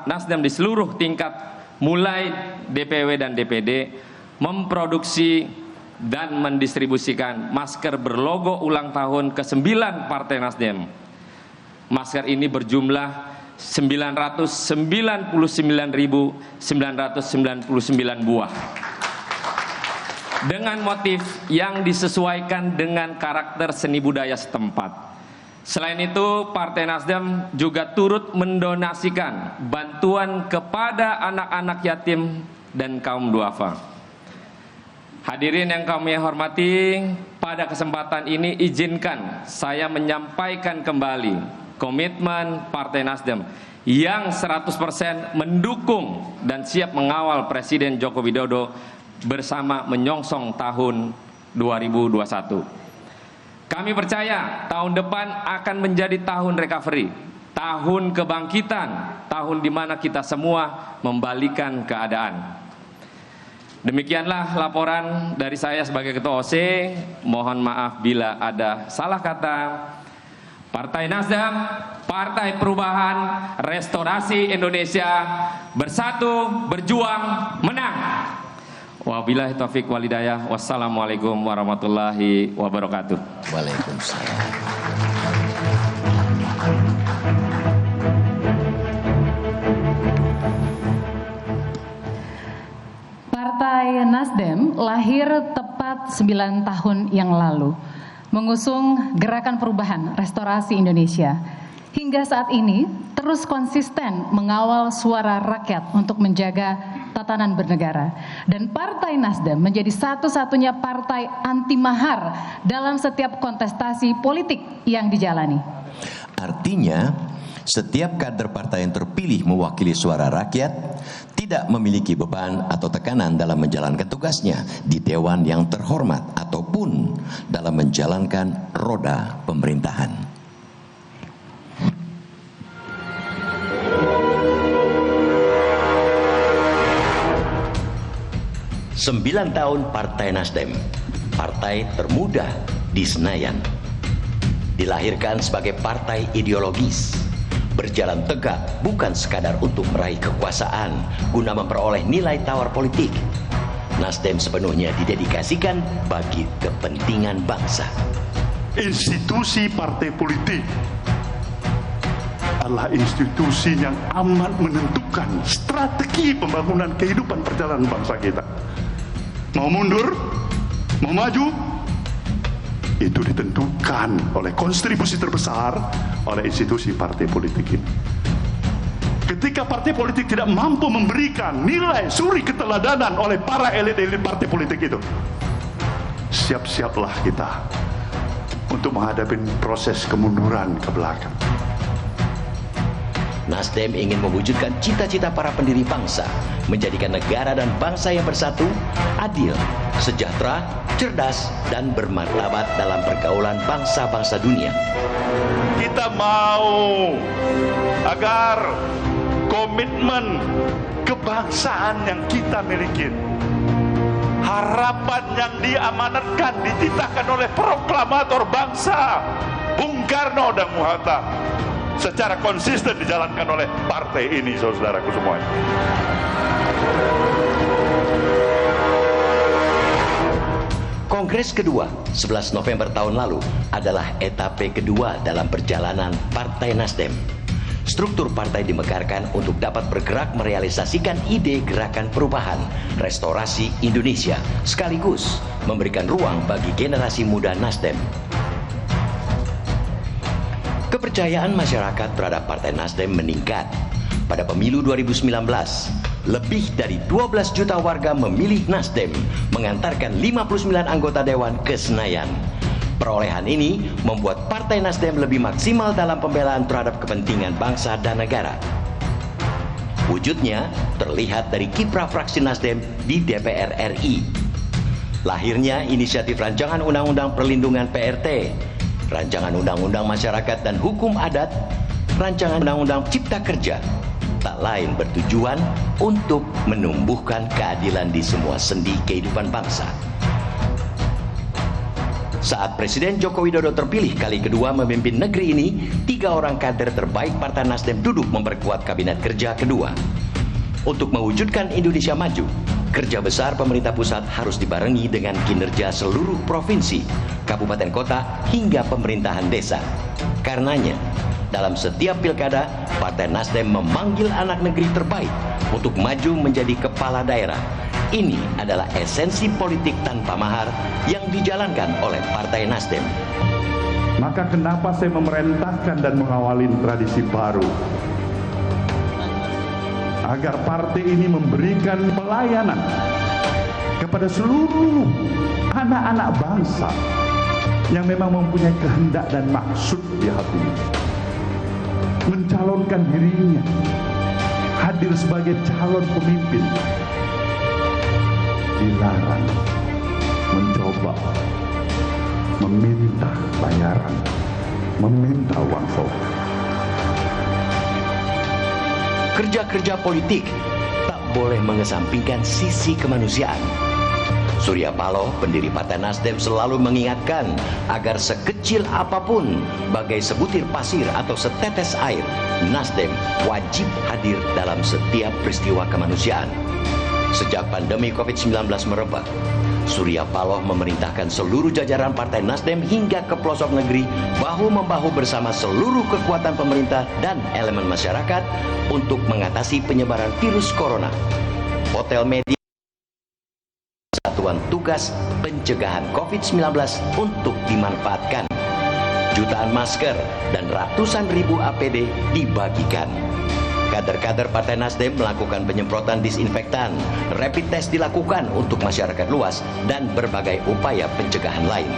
Nasdem di seluruh tingkat, mulai DPW dan DPD, memproduksi dan mendistribusikan masker berlogo ulang tahun ke-9 Partai Nasdem. Masker ini berjumlah 999.999 buah dengan motif yang disesuaikan dengan karakter seni budaya setempat. Selain itu, Partai Nasdem juga turut mendonasikan bantuan kepada anak-anak yatim dan kaum duafa. Hadirin yang kami hormati, pada kesempatan ini izinkan saya menyampaikan kembali komitmen Partai Nasdem yang 100% mendukung dan siap mengawal Presiden Joko Widodo bersama menyongsong tahun 2021. Kami percaya tahun depan akan menjadi tahun recovery, tahun kebangkitan, tahun di mana kita semua membalikan keadaan. Demikianlah laporan dari saya sebagai Ketua OC. Mohon maaf bila ada salah kata. Partai Nasdem, Partai Perubahan, Restorasi Indonesia, bersatu, berjuang, menang. Wabillahi taufiq wal hidayah. Wassalamualaikum warahmatullahi wabarakatuh. Waalaikumsalam. Partai Nasdem lahir tepat 9 tahun yang lalu, mengusung gerakan perubahan restorasi Indonesia. Hingga saat ini terus konsisten mengawal suara rakyat untuk menjaga tatanan bernegara. Dan Partai Nasdem menjadi satu-satunya partai anti mahar dalam setiap kontestasi politik yang dijalani. Artinya, setiap kader partai yang terpilih mewakili suara rakyat tidak memiliki beban atau tekanan dalam menjalankan tugasnya di dewan yang terhormat ataupun dalam menjalankan roda pemerintahan. Sembilan tahun Partai Nasdem, partai termuda di Senayan. Dilahirkan sebagai partai ideologis, berjalan tegak bukan sekadar untuk meraih kekuasaan guna memperoleh nilai tawar politik. Nasdem sepenuhnya didedikasikan bagi kepentingan bangsa. Institusi partai politik adalah institusi yang amat menentukan strategi pembangunan kehidupan perjalanan bangsa kita. Mau mundur, mau maju, itu ditentukan oleh kontribusi terbesar oleh institusi partai politik ini. Ketika partai politik tidak mampu memberikan nilai suri keteladanan oleh para elit-elit partai politik itu, siap-siaplah kita untuk menghadapi proses kemunduran ke belakang. Nasdem ingin mewujudkan cita-cita para pendiri bangsa, menjadikan negara dan bangsa yang bersatu, adil, sejahtera, cerdas, dan bermartabat dalam pergaulan bangsa-bangsa dunia. Kita mau agar komitmen kebangsaan yang kita miliki, harapan yang diamanatkan, dititahkan oleh proklamator bangsa Bung Karno dan Bung Hatta, secara konsisten dijalankan oleh partai ini, saudaraku semuanya. Kongres kedua 11 November tahun lalu adalah etape kedua dalam perjalanan Partai Nasdem. Struktur partai dimekarkan untuk dapat bergerak merealisasikan ide gerakan perubahan, restorasi Indonesia, sekaligus memberikan ruang bagi generasi muda Nasdem. Kepercayaan masyarakat terhadap Partai Nasdem meningkat. Pada pemilu 2019, lebih dari 12 juta warga memilih Nasdem, mengantarkan 59 anggota dewan ke Senayan. Perolehan ini membuat Partai Nasdem lebih maksimal dalam pembelaan terhadap kepentingan bangsa dan negara. Wujudnya terlihat dari kiprah fraksi Nasdem di DPR RI. Lahirnya inisiatif Rancangan Undang-Undang Perlindungan PRT, Rancangan Undang-Undang Masyarakat dan Hukum Adat, Rancangan Undang-Undang Cipta Kerja, tak lain bertujuan untuk menumbuhkan keadilan di semua sendi kehidupan bangsa. Saat Presiden Joko Widodo terpilih kali kedua memimpin negeri ini, 3 orang kader terbaik Partai Nasdem duduk memperkuat kabinet kerja kedua. Untuk mewujudkan Indonesia maju, kerja besar pemerintah pusat harus dibarengi dengan kinerja seluruh provinsi, kabupaten kota, hingga pemerintahan desa. Karenanya, dalam setiap pilkada, Partai Nasdem memanggil anak negeri terbaik untuk maju menjadi kepala daerah. Ini adalah esensi politik tanpa mahar yang dijalankan oleh Partai Nasdem. Maka kenapa saya memerintahkan dan mengawali tradisi baru? Agar partai ini memberikan pelayanan kepada seluruh anak-anak bangsa yang memang mempunyai kehendak dan maksud di hatinya. Mencalonkan dirinya, hadir sebagai calon pemimpin. Dilarang mencoba meminta bayaran, meminta uang vote. Kerja-kerja politik tak boleh mengesampingkan sisi kemanusiaan. Surya Paloh, pendiri Partai Nasdem, selalu mengingatkan agar sekecil apapun, bagai sebutir pasir atau setetes air, Nasdem wajib hadir dalam setiap peristiwa kemanusiaan. Sejak pandemi COVID-19 merebak, Surya Paloh memerintahkan seluruh jajaran Partai Nasdem hingga ke pelosok negeri bahu-membahu bersama seluruh kekuatan pemerintah dan elemen masyarakat untuk mengatasi penyebaran virus corona. Hotel media Satuan Tugas Pencegahan COVID-19 untuk dimanfaatkan. Jutaan masker dan ratusan ribu APD dibagikan. Kader-kader Partai Nasdem melakukan penyemprotan disinfektan, rapid test dilakukan untuk masyarakat luas, dan berbagai upaya pencegahan lain.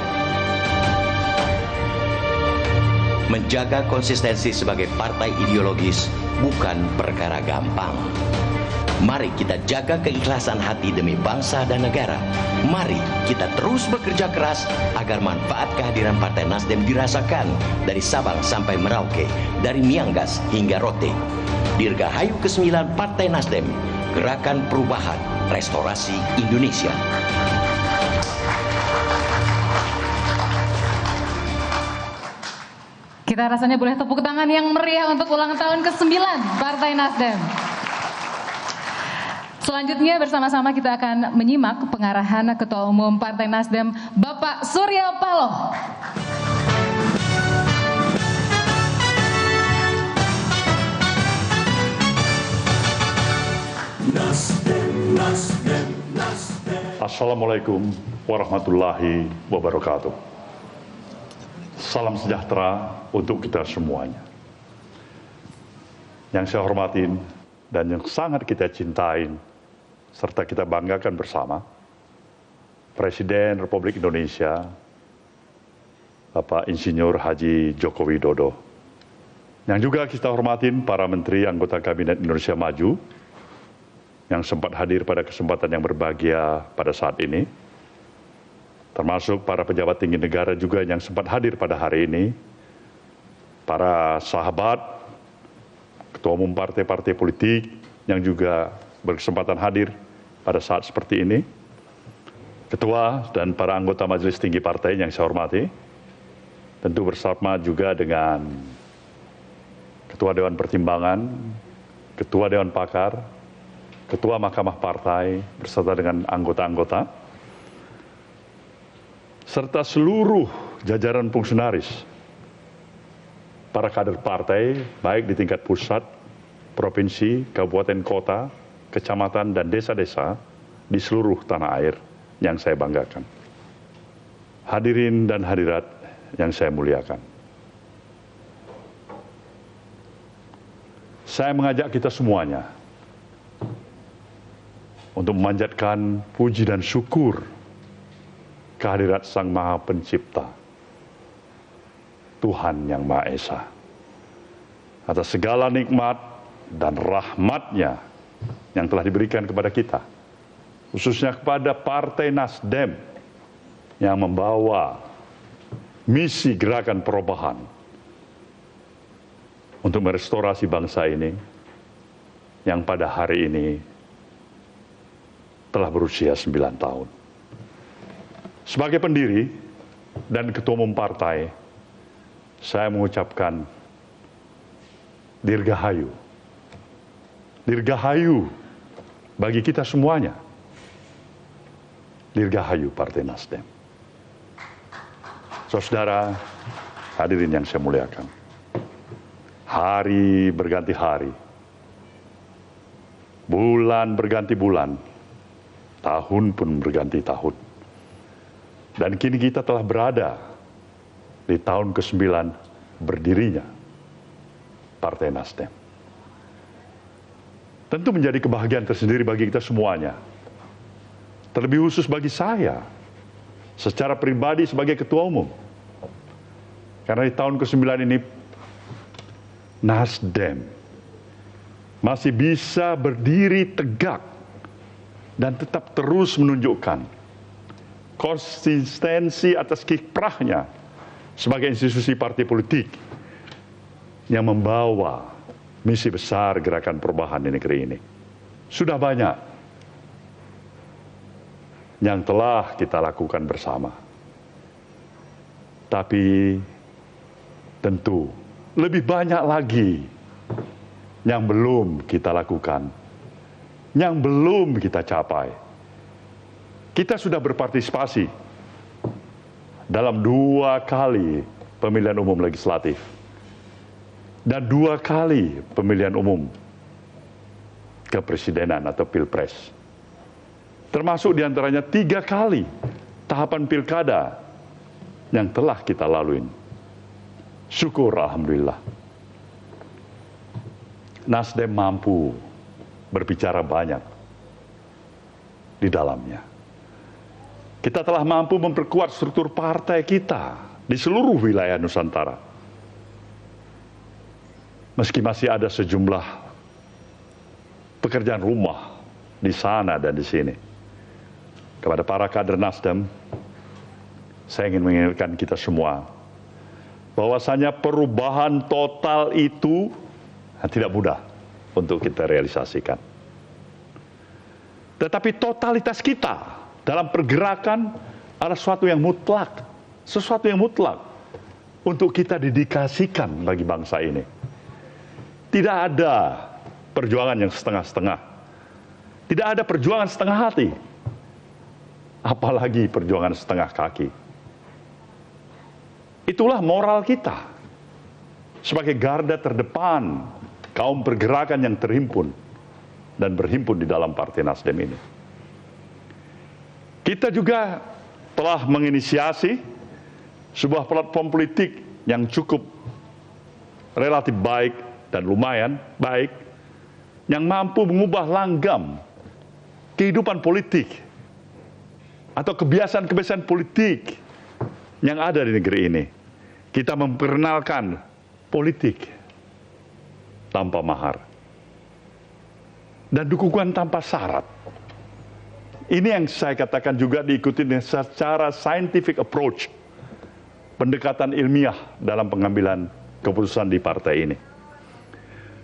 Menjaga konsistensi sebagai partai ideologis bukan perkara gampang. Mari kita jaga keikhlasan hati demi bangsa dan negara. Mari kita terus bekerja keras agar manfaat kehadiran Partai Nasdem dirasakan dari Sabang sampai Merauke, dari Miangas hingga Rote. Dirgahayu ke-9 Partai Nasdem, Gerakan Perubahan, Restorasi Indonesia. Kita rasanya boleh tepuk tangan yang meriah untuk ulang tahun ke-9 Partai Nasdem. Selanjutnya bersama-sama kita akan menyimak pengarahan Ketua Umum Partai Nasdem, Bapak Surya Paloh. Assalamualaikum warahmatullahi wabarakatuh. Salam sejahtera untuk kita semuanya. Yang saya hormatin dan yang sangat kita cintain serta kita banggakan bersama, Presiden Republik Indonesia, Bapak Insinyur Haji Joko Widodo. Yang juga kita hormatin para Menteri anggota Kabinet Indonesia Maju, yang sempat hadir pada kesempatan yang berbahagia pada saat ini, termasuk para pejabat tinggi negara juga yang sempat hadir pada hari ini, para sahabat, ketua umum partai-partai politik yang juga berkesempatan hadir pada saat seperti ini, ketua dan para anggota majelis tinggi partai yang saya hormati, tentu bersama juga dengan ketua Dewan Pertimbangan, ketua Dewan Pakar, Ketua Mahkamah Partai beserta dengan anggota-anggota, serta seluruh jajaran fungsionaris para kader partai, baik di tingkat pusat, provinsi, kabupaten kota, kecamatan, dan desa-desa di seluruh tanah air yang saya banggakan. Hadirin dan hadirat yang saya muliakan. Saya mengajak kita semuanya untuk memanjatkan puji dan syukur kehadirat Sang Maha Pencipta, Tuhan Yang Maha Esa, atas segala nikmat dan rahmat-Nya yang telah diberikan kepada kita, khususnya kepada Partai Nasdem yang membawa misi gerakan perubahan untuk merestorasi bangsa ini yang pada hari ini telah berusia 9 tahun. Sebagai pendiri dan ketua umum partai, saya mengucapkan Dirgahayu. Dirgahayu bagi kita semuanya. Dirgahayu Partai Nasdem. Saudara, hadirin yang saya muliakan. Hari berganti hari. Bulan berganti bulan. Tahun pun berganti tahun. Dan kini kita telah berada di tahun ke-9 berdirinya Partai Nasdem. Tentu menjadi kebahagiaan tersendiri bagi kita semuanya. Terlebih khusus bagi saya, secara pribadi sebagai ketua umum. Karena di tahun ke-9 ini, Nasdem masih bisa berdiri tegak dan tetap terus menunjukkan konsistensi atas kiprahnya sebagai institusi partai politik yang membawa misi besar gerakan perubahan di negeri ini. Sudah banyak yang telah kita lakukan bersama. Tapi tentu lebih banyak lagi yang belum kita lakukan, yang belum kita capai. Kita sudah berpartisipasi dalam 2 kali pemilihan umum legislatif dan 2 kali pemilihan umum kepresidenan atau pilpres. Termasuk diantaranya 3 kali tahapan pilkada yang telah kita lalui. Syukur alhamdulillah. Nasdem mampu berbicara banyak di dalamnya. Kita telah mampu memperkuat struktur partai kita di seluruh wilayah Nusantara. Meski masih ada sejumlah pekerjaan rumah di sana dan di sini. Kepada para kader Nasdem, saya ingin mengingatkan kita semua bahwasanya perubahan total itu tidak mudah untuk kita realisasikan. Tetapi totalitas kita dalam pergerakan adalah sesuatu yang mutlak untuk kita dedikasikan bagi bangsa ini. Tidak ada perjuangan yang setengah-setengah. Tidak ada perjuangan setengah hati. Apalagi perjuangan setengah kaki. Itulah moral kita sebagai garda terdepan kaum pergerakan yang terhimpun dan berhimpun di dalam Partai Nasdem ini. Kita juga telah menginisiasi sebuah platform politik yang cukup relatif baik dan lumayan baik, yang mampu mengubah langgam kehidupan politik atau kebiasaan-kebiasaan politik yang ada di negeri ini. Kita memperkenalkan politik tanpa mahar dan dukungan tanpa syarat. Ini yang saya katakan juga diikuti dengan secara scientific approach, pendekatan ilmiah dalam pengambilan keputusan di partai ini.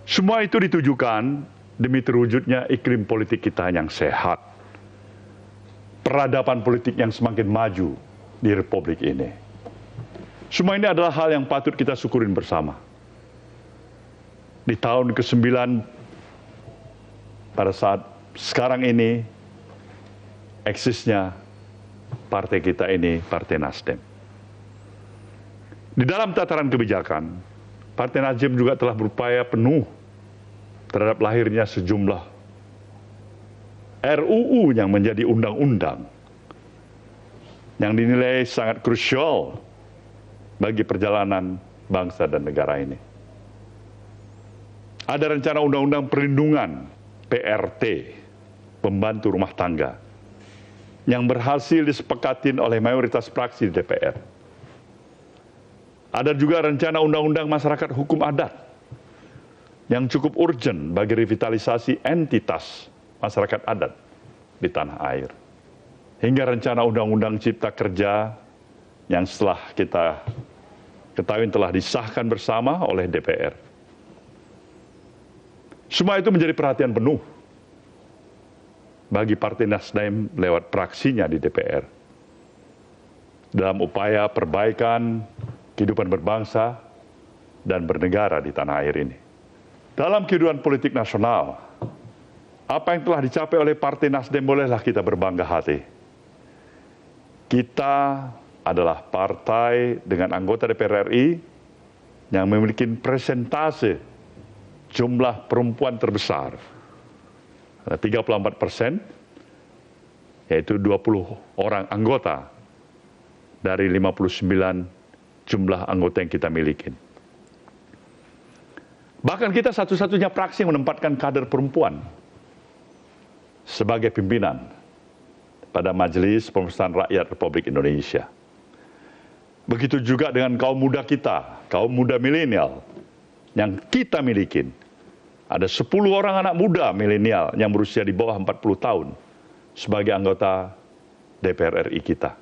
Semua itu ditujukan demi terwujudnya iklim politik kita yang sehat, peradaban politik yang semakin maju di Republik ini. Semua ini adalah hal yang patut kita syukurin bersama. Di tahun ke-9, pada saat sekarang ini, eksisnya partai kita ini, Partai Nasdem. Di dalam tataran kebijakan, Partai Nasdem juga telah berupaya penuh terhadap lahirnya sejumlah RUU yang menjadi undang-undang yang dinilai sangat krusial bagi perjalanan bangsa dan negara ini. Ada rencana undang-undang perlindungan PRT, pembantu rumah tangga, yang berhasil disepakatin oleh mayoritas fraksi di DPR. Ada juga rencana undang-undang masyarakat hukum adat yang cukup urgent bagi revitalisasi entitas masyarakat adat di tanah air. Hingga rencana undang-undang cipta kerja yang setelah kita ketahui telah disahkan bersama oleh DPR. Semua itu menjadi perhatian penuh bagi Partai Nasdem lewat fraksinya di DPR dalam upaya perbaikan kehidupan berbangsa dan bernegara di tanah air ini. Dalam kehidupan politik nasional, apa yang telah dicapai oleh Partai Nasdem bolehlah kita berbangga hati. Kita adalah partai dengan anggota DPR RI yang memiliki persentase jumlah perempuan terbesar. Ada 34%, yaitu 20 orang anggota dari 59 jumlah anggota yang kita miliki. Bahkan kita satu-satunya fraksi yang menempatkan kader perempuan sebagai pimpinan pada Majelis Pemusyawaratan Rakyat Republik Indonesia. Begitu juga dengan kaum muda kita, kaum muda milenial yang kita miliki. Ada 10 orang anak muda milenial yang berusia di bawah 40 tahun sebagai anggota DPR RI kita.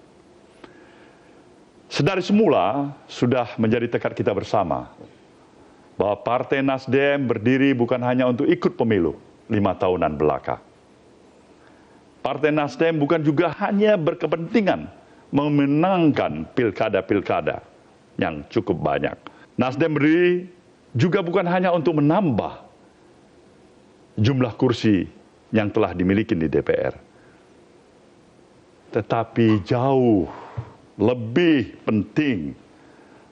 Sedari semula sudah menjadi tekad kita bersama bahwa Partai Nasdem berdiri bukan hanya untuk ikut pemilu 5 tahunan belaka. Partai Nasdem bukan juga hanya berkepentingan memenangkan pilkada-pilkada yang cukup banyak. Nasdem berdiri juga bukan hanya untuk menambah jumlah kursi yang telah dimiliki di DPR. Tetapi jauh lebih penting,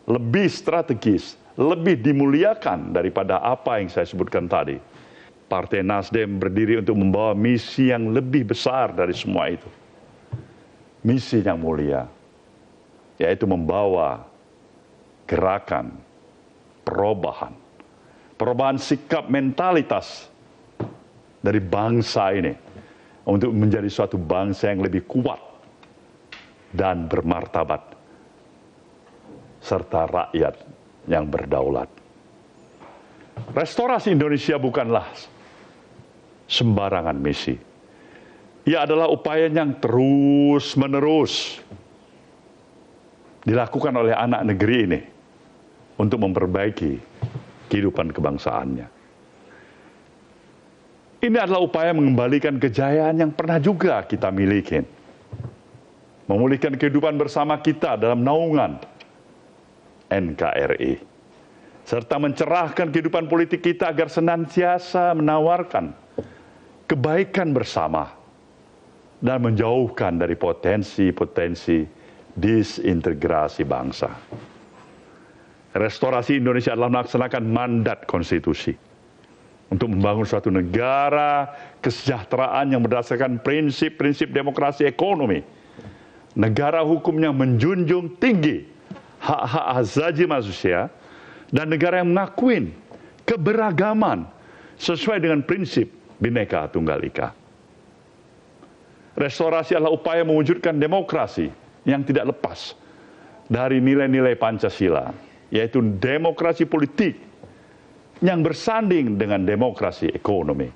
lebih strategis, lebih dimuliakan daripada apa yang saya sebutkan tadi. Partai Nasdem berdiri untuk membawa misi yang lebih besar dari semua itu. Misi yang mulia, yaitu membawa gerakan perubahan. Perubahan sikap mentalitas dari bangsa ini untuk menjadi suatu bangsa yang lebih kuat dan bermartabat serta rakyat yang berdaulat. Restorasi Indonesia bukanlah sembarangan misi. Ia adalah upaya yang terus-menerus dilakukan oleh anak negeri ini untuk memperbaiki kehidupan kebangsaannya. Ini adalah upaya mengembalikan kejayaan yang pernah juga kita miliki. Memulihkan kehidupan bersama kita dalam naungan NKRI. Serta mencerahkan kehidupan politik kita agar senantiasa menawarkan kebaikan bersama dan menjauhkan dari potensi-potensi disintegrasi bangsa. Restorasi Indonesia adalah melaksanakan mandat konstitusi untuk membangun suatu negara kesejahteraan yang berdasarkan prinsip-prinsip demokrasi ekonomi, negara hukum yang menjunjung tinggi hak-hak asasi manusia, dan negara yang mengakui keberagaman sesuai dengan prinsip Bhinneka Tunggal Ika. Restorasi adalah upaya mewujudkan demokrasi yang tidak lepas dari nilai-nilai Pancasila, yaitu demokrasi politik yang bersanding dengan demokrasi ekonomi.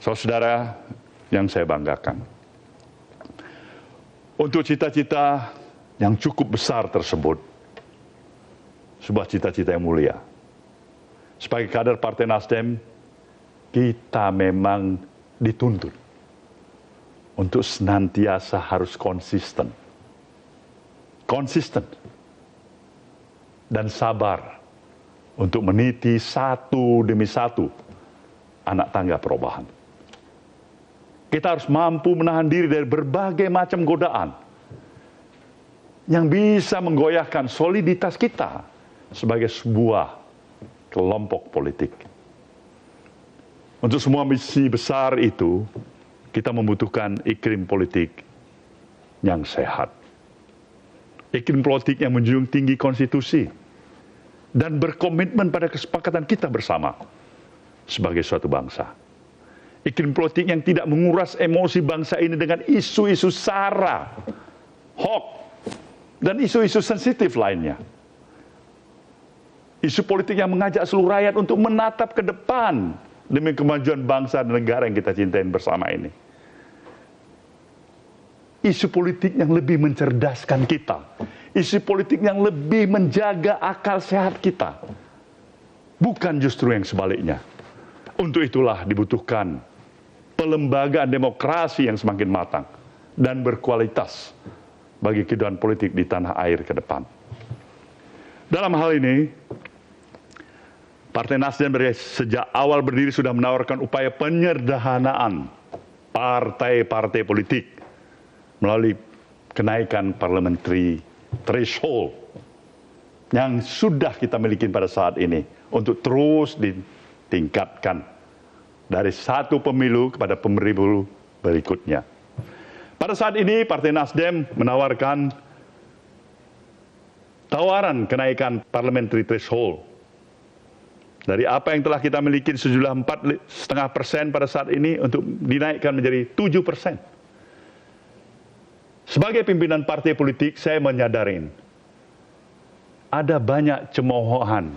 Saudara yang saya banggakan, untuk cita-cita yang cukup besar tersebut, sebuah cita-cita yang mulia. Sebagai kader Partai Nasdem, kita memang dituntut untuk senantiasa harus konsisten. Konsisten dan sabar untuk meniti satu demi satu anak tangga perubahan. Kita harus mampu menahan diri dari berbagai macam godaan yang bisa menggoyahkan soliditas kita sebagai sebuah kelompok politik. Untuk semua misi besar itu, kita membutuhkan iklim politik yang sehat. Iklim politik yang menjunjung tinggi konstitusi dan berkomitmen pada kesepakatan kita bersama sebagai suatu bangsa. Iklim politik yang tidak menguras emosi bangsa ini dengan isu-isu sara, hoax, dan isu-isu sensitif lainnya. Isu politik yang mengajak seluruh rakyat untuk menatap ke depan demi kemajuan bangsa dan negara yang kita cintai bersama ini. Isu politik yang lebih mencerdaskan kita. Isu politik yang lebih menjaga akal sehat kita. Bukan justru yang sebaliknya. Untuk itulah dibutuhkan pelembagaan demokrasi yang semakin matang dan berkualitas bagi kehidupan politik di tanah air ke depan. Dalam hal ini, Partai Nasdem sejak awal berdiri sudah menawarkan upaya penyederhanaan partai-partai politik melalui kenaikan parliamentary threshold yang sudah kita miliki pada saat ini untuk terus ditingkatkan dari satu pemilu kepada pemilu berikutnya. Pada saat ini Partai Nasdem menawarkan tawaran kenaikan parliamentary threshold dari apa yang telah kita miliki sejumlah 4,5% pada saat ini untuk dinaikkan menjadi 7%. Sebagai pimpinan partai politik, saya menyadari ada banyak cemoohan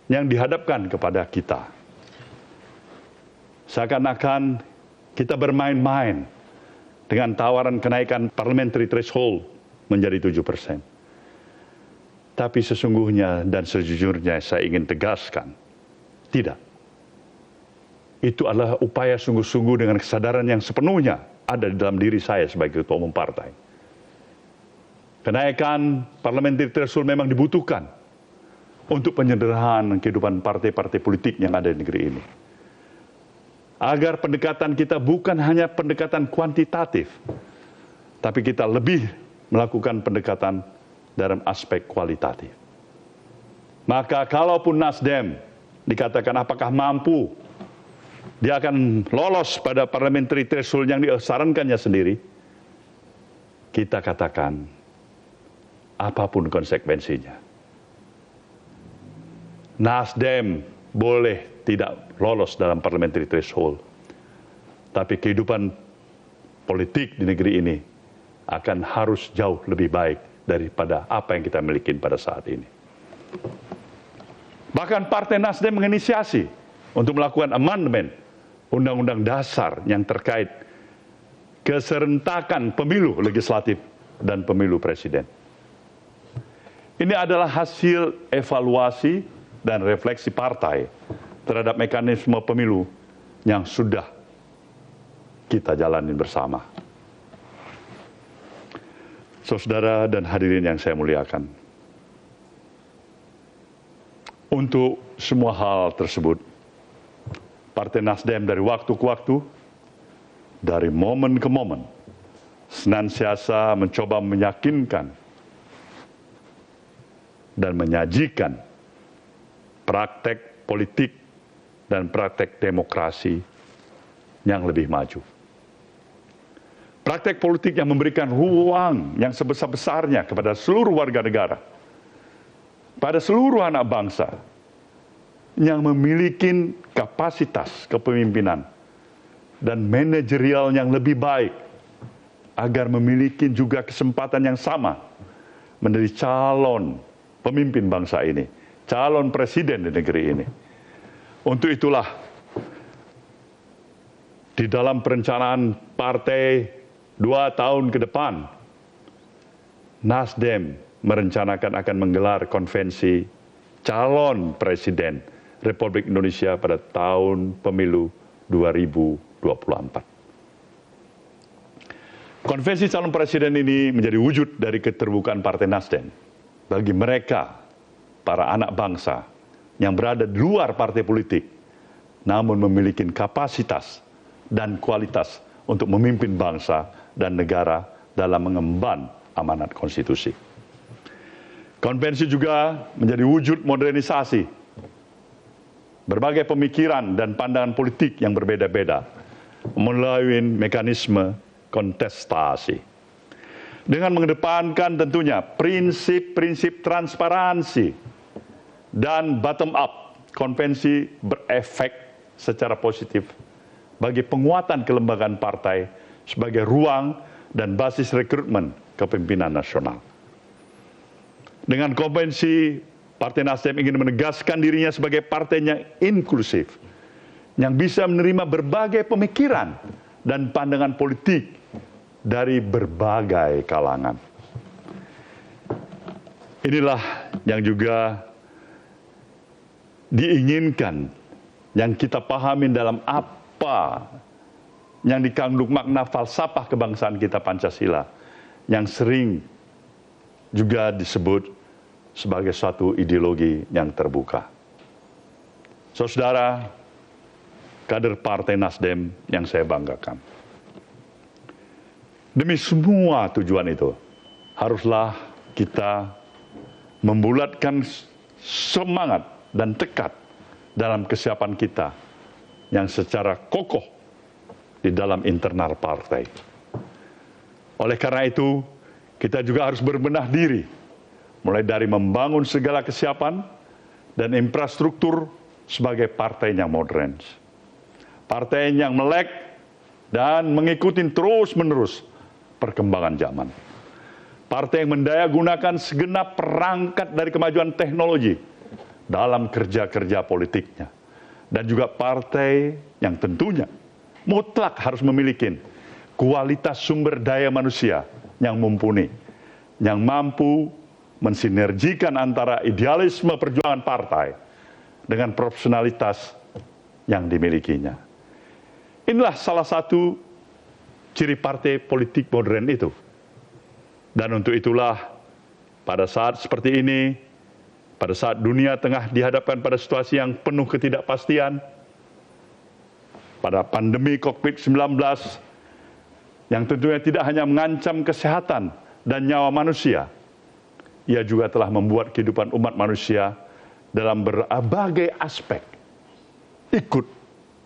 yang dihadapkan kepada kita. Seakan-akan kita bermain-main dengan tawaran kenaikan parliamentary threshold menjadi 7%. Tapi sesungguhnya dan sejujurnya saya ingin tegaskan, tidak. Itu adalah upaya sungguh-sungguh dengan kesadaran yang sepenuhnya ada di dalam diri saya sebagai ketua umum partai. Kenaikan parliamentary threshold memang dibutuhkan untuk penyederhanaan kehidupan partai-partai politik yang ada di negeri ini. Agar pendekatan kita bukan hanya pendekatan kuantitatif, tapi kita lebih melakukan pendekatan dalam aspek kualitatif. Maka kalaupun Nasdem dikatakan apakah mampu, dia akan lolos pada parliamentary threshold yang disarankannya sendiri, kita katakan apapun konsekuensinya. Nasdem boleh tidak lolos dalam parliamentary threshold, tapi kehidupan politik di negeri ini akan harus jauh lebih baik daripada apa yang kita miliki pada saat ini. Bahkan Partai Nasdem menginisiasi untuk melakukan amandemen Undang-Undang Dasar yang terkait keserentakan pemilu legislatif dan pemilu presiden. Ini adalah hasil evaluasi dan refleksi partai terhadap mekanisme pemilu yang sudah kita jalani bersama. Saudara dan hadirin yang saya muliakan, untuk semua hal tersebut, Partai Nasdem dari waktu ke waktu, dari momen ke momen, senantiasa mencoba meyakinkan dan menyajikan praktek politik dan praktek demokrasi yang lebih maju. Praktek politik yang memberikan ruang yang sebesar-besarnya kepada seluruh warga negara, pada seluruh anak bangsa yang memiliki kapasitas kepemimpinan dan manajerial yang lebih baik agar memiliki juga kesempatan yang sama menjadi calon pemimpin bangsa ini, calon presiden di negeri ini. Untuk itulah, di dalam perencanaan partai 2 tahun ke depan, Nasdem merencanakan akan menggelar konvensi calon presiden Republik Indonesia pada tahun pemilu 2024. Konvensi calon presiden ini menjadi wujud dari keterbukaan Partai Nasdem bagi mereka, para anak bangsa yang berada di luar partai politik, namun memiliki kapasitas dan kualitas untuk memimpin bangsa dan negara dalam mengemban amanat konstitusi. Konvensi juga menjadi wujud modernisasi berbagai pemikiran dan pandangan politik yang berbeda-beda melalui mekanisme kontestasi. Dengan mengedepankan tentunya prinsip-prinsip transparansi dan bottom-up, konvensi berefek secara positif bagi penguatan kelembagaan partai sebagai ruang dan basis rekrutmen kepemimpinan nasional. Dengan konvensi, Partai Nasdem ingin menegaskan dirinya sebagai partai yang inklusif, yang bisa menerima berbagai pemikiran dan pandangan politik dari berbagai kalangan. Inilah yang juga diinginkan, yang kita pahami dalam apa yang dikandung makna falsafah kebangsaan kita Pancasila, yang sering juga disebut sebagai suatu ideologi yang terbuka. Saudara, kader Partai Nasdem yang saya banggakan. Demi semua tujuan itu, haruslah kita membulatkan semangat dan tekad dalam kesiapan kita yang secara kokoh di dalam internal partai. Oleh karena itu, kita juga harus berbenah diri, mulai dari membangun segala kesiapan dan infrastruktur sebagai partai yang modern. Partai yang melek dan mengikuti terus-menerus perkembangan zaman. Partai yang mendayagunakan segenap perangkat dari kemajuan teknologi dalam kerja-kerja politiknya. Dan juga partai yang tentunya mutlak harus memiliki kualitas sumber daya manusia yang mumpuni, yang mampu mensinergikan antara idealisme perjuangan partai dengan profesionalitas yang dimilikinya. Inilah salah satu ciri partai politik modern itu. Dan untuk itulah pada saat seperti ini, pada saat dunia tengah dihadapkan pada situasi yang penuh ketidakpastian, pada pandemi COVID-19 yang tentunya tidak hanya mengancam kesehatan dan nyawa manusia, ia juga telah membuat kehidupan umat manusia dalam berbagai aspek ikut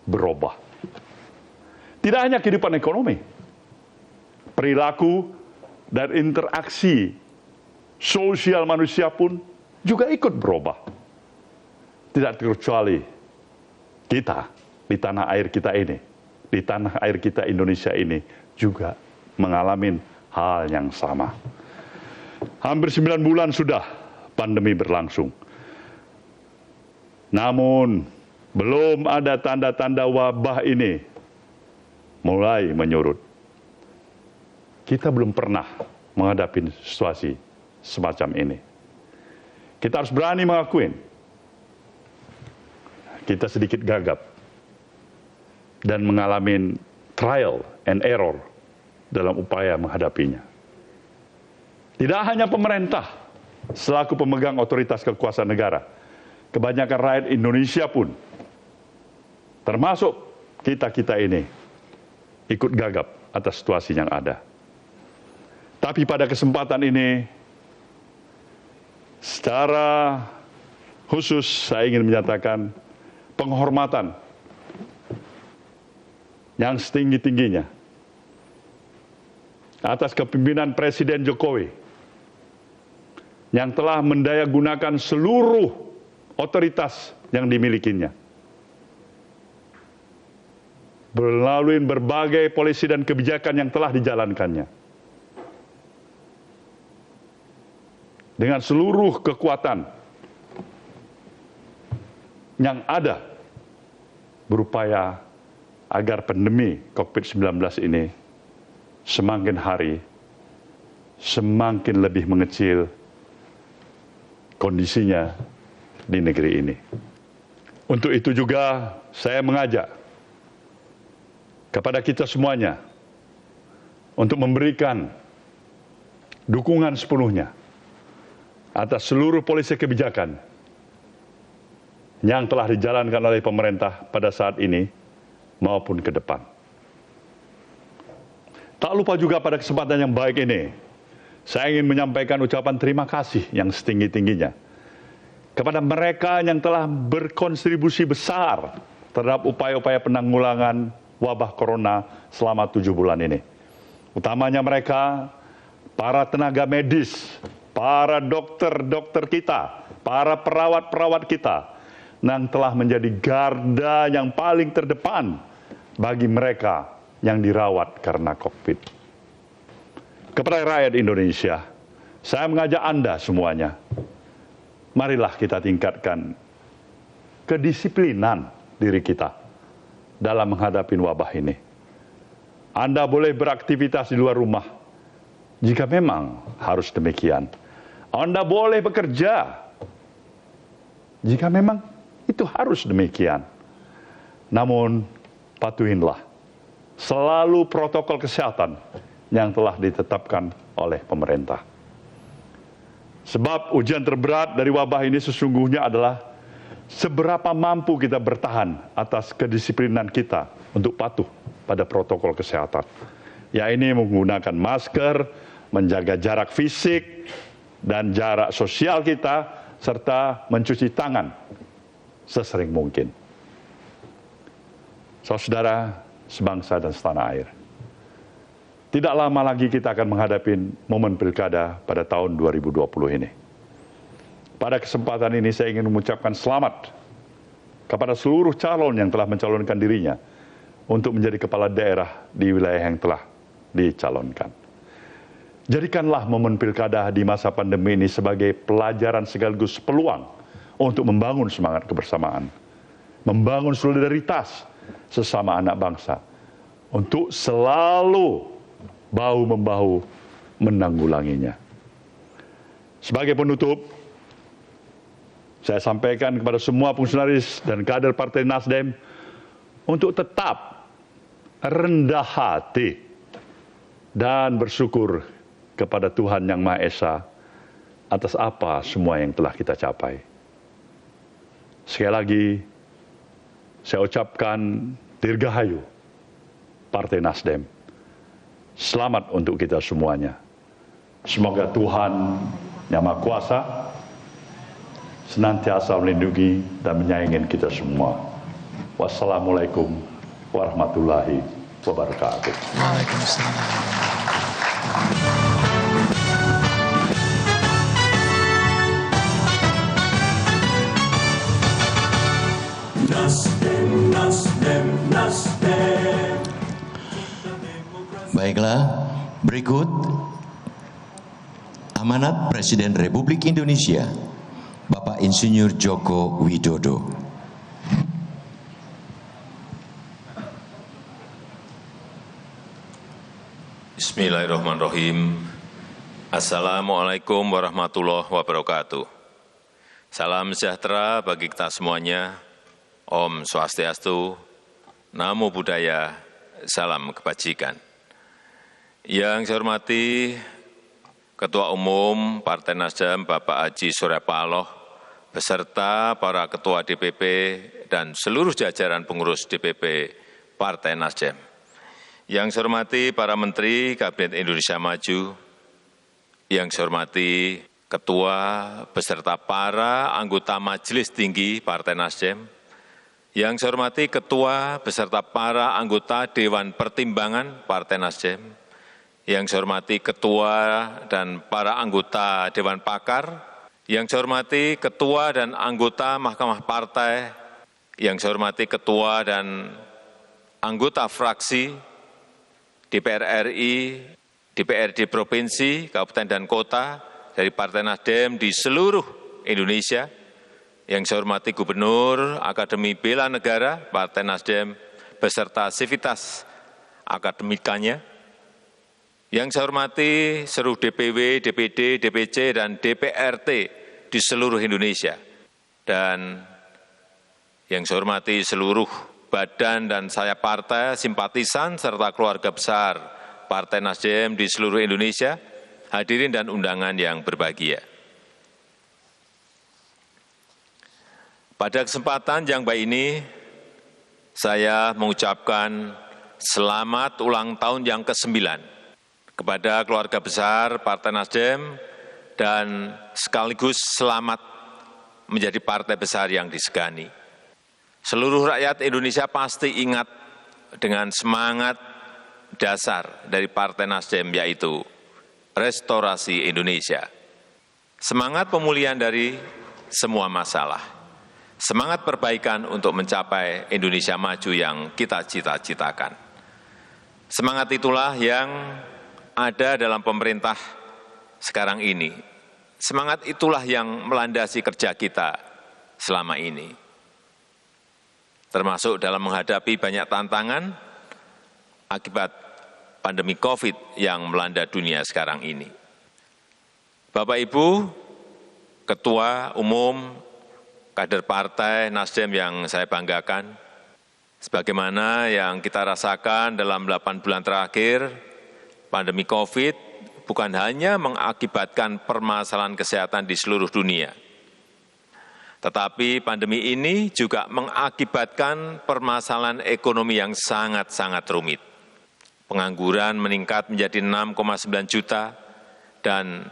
berubah. Tidak hanya kehidupan ekonomi, perilaku dan interaksi sosial manusia pun juga ikut berubah. Tidak terkecuali kita di tanah air kita ini, di tanah air kita Indonesia ini juga mengalami hal yang sama. Hampir 9 bulan sudah pandemi berlangsung. Namun belum ada tanda-tanda wabah ini mulai menyurut. Kita belum pernah menghadapi situasi semacam ini. Kita harus berani mengakui kita sedikit gagap dan mengalami trial and error dalam upaya menghadapinya. Tidak hanya pemerintah selaku pemegang otoritas kekuasaan negara, kebanyakan rakyat Indonesia pun, termasuk kita-kita ini, ikut gagap atas situasi yang ada. Tapi pada kesempatan ini, secara khusus saya ingin menyatakan penghormatan yang setinggi-tingginya atas kepemimpinan Presiden Jokowi yang telah mendayagunakan seluruh otoritas yang dimilikinya melalui berbagai polisi dan kebijakan yang telah dijalankannya. Dengan seluruh kekuatan yang ada berupaya agar pandemi COVID-19 ini semakin hari semakin lebih mengecil kondisinya di negeri ini. Untuk itu juga saya mengajak kepada kita semuanya untuk memberikan dukungan sepenuhnya atas seluruh polisi kebijakan yang telah dijalankan oleh pemerintah pada saat ini maupun ke depan. Tak lupa juga pada kesempatan yang baik ini, Saya ingin menyampaikan ucapan terima kasih yang setinggi-tingginya kepada mereka yang telah berkontribusi besar terhadap upaya-upaya penanggulangan wabah corona selama 7 bulan ini. Utamanya mereka, para tenaga medis, para dokter-dokter kita, para perawat-perawat kita, yang telah menjadi garda yang paling terdepan bagi mereka yang dirawat karena COVID. Kepada rakyat Indonesia, saya mengajak Anda semuanya, marilah kita tingkatkan kedisiplinan diri kita dalam menghadapi wabah ini. Anda boleh beraktivitas di luar rumah, jika memang harus demikian. Anda boleh bekerja, jika memang itu harus demikian. Namun, patuhilah selalu protokol kesehatan yang telah ditetapkan oleh pemerintah. Sebab ujian terberat dari wabah ini sesungguhnya adalah seberapa mampu kita bertahan atas kedisiplinan kita untuk patuh pada protokol kesehatan. Ya, ini menggunakan masker, menjaga jarak fisik dan jarak sosial kita, serta mencuci tangan sesering mungkin. Saudara sebangsa dan setanah air, tidak lama lagi kita akan menghadapi momen pilkada pada tahun 2020 ini. Pada kesempatan ini saya ingin mengucapkan selamat kepada seluruh calon yang telah mencalonkan dirinya untuk menjadi kepala daerah di wilayah yang telah dicalonkan. Jadikanlah momen pilkada di masa pandemi ini sebagai pelajaran sekaligus peluang untuk membangun semangat kebersamaan, membangun solidaritas sesama anak bangsa, untuk selalu bahu-membahu menanggulanginya. Sebagai penutup, saya sampaikan kepada semua fungsionaris dan kader Partai Nasdem untuk tetap rendah hati dan bersyukur kepada Tuhan Yang Maha Esa atas apa semua yang telah kita capai. Sekali lagi, saya ucapkan Dirgahayu Partai Nasdem. Selamat untuk kita semuanya. Semoga Tuhan Yang Maha Kuasa senantiasa melindungi dan menyayangi kita semua. Wassalamualaikum warahmatullahi wabarakatuh. Waalaikumsalam. Baiklah, berikut amanat Presiden Republik Indonesia, Bapak Insinyur Joko Widodo. Bismillahirrahmanirrahim. Assalamualaikum warahmatullahi wabarakatuh. Salam sejahtera bagi kita semuanya. Om Swastiastu, Namo Buddhaya, salam kebajikan. Yang saya hormati Ketua Umum Partai Nasdem Bapak Haji Surya Paloh, beserta para Ketua DPP dan seluruh jajaran pengurus DPP Partai Nasdem. Yang saya hormati para Menteri Kabinet Indonesia Maju, yang saya hormati Ketua beserta para anggota Majelis Tinggi Partai Nasdem, yang saya hormati Ketua beserta para anggota Dewan Pertimbangan Partai Nasdem, yang saya hormati Ketua dan para anggota Dewan Pakar, yang saya hormati Ketua dan anggota Mahkamah Partai, yang saya hormati Ketua dan anggota fraksi DPR RI, DPRD Provinsi, Kabupaten dan Kota dari Partai Nasdem di seluruh Indonesia, yang saya hormati Gubernur Akademi Bela Negara Partai Nasdem beserta sivitas akademikanya, yang saya hormati seluruh DPW, DPD, DPC, dan DPRT di seluruh Indonesia, dan yang saya hormati seluruh badan dan sayap partai, simpatisan, serta keluarga besar Partai Nasdem di seluruh Indonesia, hadirin dan undangan yang berbahagia. Pada kesempatan yang baik ini, saya mengucapkan selamat ulang tahun yang ke-9 kepada keluarga besar Partai Nasdem, dan sekaligus selamat menjadi partai besar yang disegani. Seluruh rakyat Indonesia pasti ingat dengan semangat dasar dari Partai Nasdem, yaitu restorasi Indonesia. Semangat pemulihan dari semua masalah. Semangat perbaikan untuk mencapai Indonesia maju yang kita cita-citakan. Semangat itulah yang ada dalam pemerintah sekarang ini. Semangat itulah yang melandasi kerja kita selama ini. Termasuk dalam menghadapi banyak tantangan akibat pandemi COVID yang melanda dunia sekarang ini. Bapak Ibu, Ketua Umum, kader Partai Nasdem yang saya banggakan, sebagaimana yang kita rasakan dalam 8 bulan terakhir, pandemi COVID bukan hanya mengakibatkan permasalahan kesehatan di seluruh dunia, tetapi pandemi ini juga mengakibatkan permasalahan ekonomi yang sangat-sangat rumit. Pengangguran meningkat menjadi 6,9 juta, dan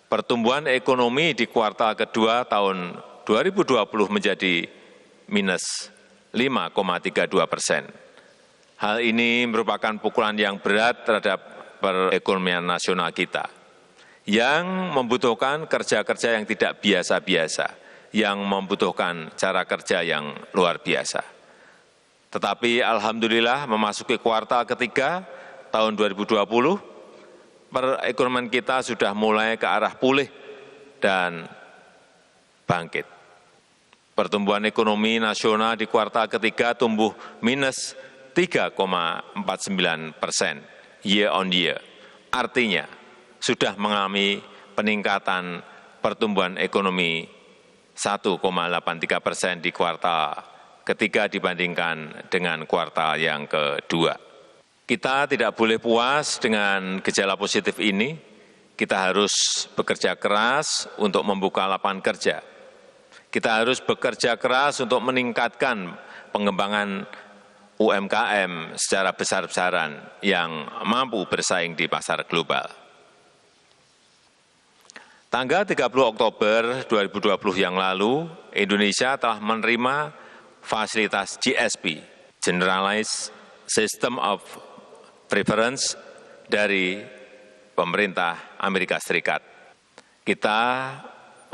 pertumbuhan ekonomi di kuartal kedua tahun 2020 menjadi minus 5,32%. Hal ini merupakan pukulan yang berat terhadap perekonomian nasional kita, yang membutuhkan kerja-kerja yang tidak biasa-biasa, yang membutuhkan cara kerja yang luar biasa. Tetapi alhamdulillah memasuki kuartal ketiga tahun 2020, perekonomian kita sudah mulai ke arah pulih dan bangkit. Pertumbuhan ekonomi nasional di kuartal ketiga tumbuh minus 3,49% year on year. Artinya sudah mengalami peningkatan pertumbuhan ekonomi 1,83% di kuartal ketiga dibandingkan dengan kuartal yang kedua. Kita tidak boleh puas dengan gejala positif ini. Kita harus bekerja keras untuk membuka lapangan kerja. Kita harus bekerja keras untuk meningkatkan pengembangan UMKM secara besar-besaran yang mampu bersaing di pasar global. Tanggal 30 Oktober 2020 yang lalu, Indonesia telah menerima fasilitas GSP, Generalized System of Preference, dari pemerintah Amerika Serikat. Kita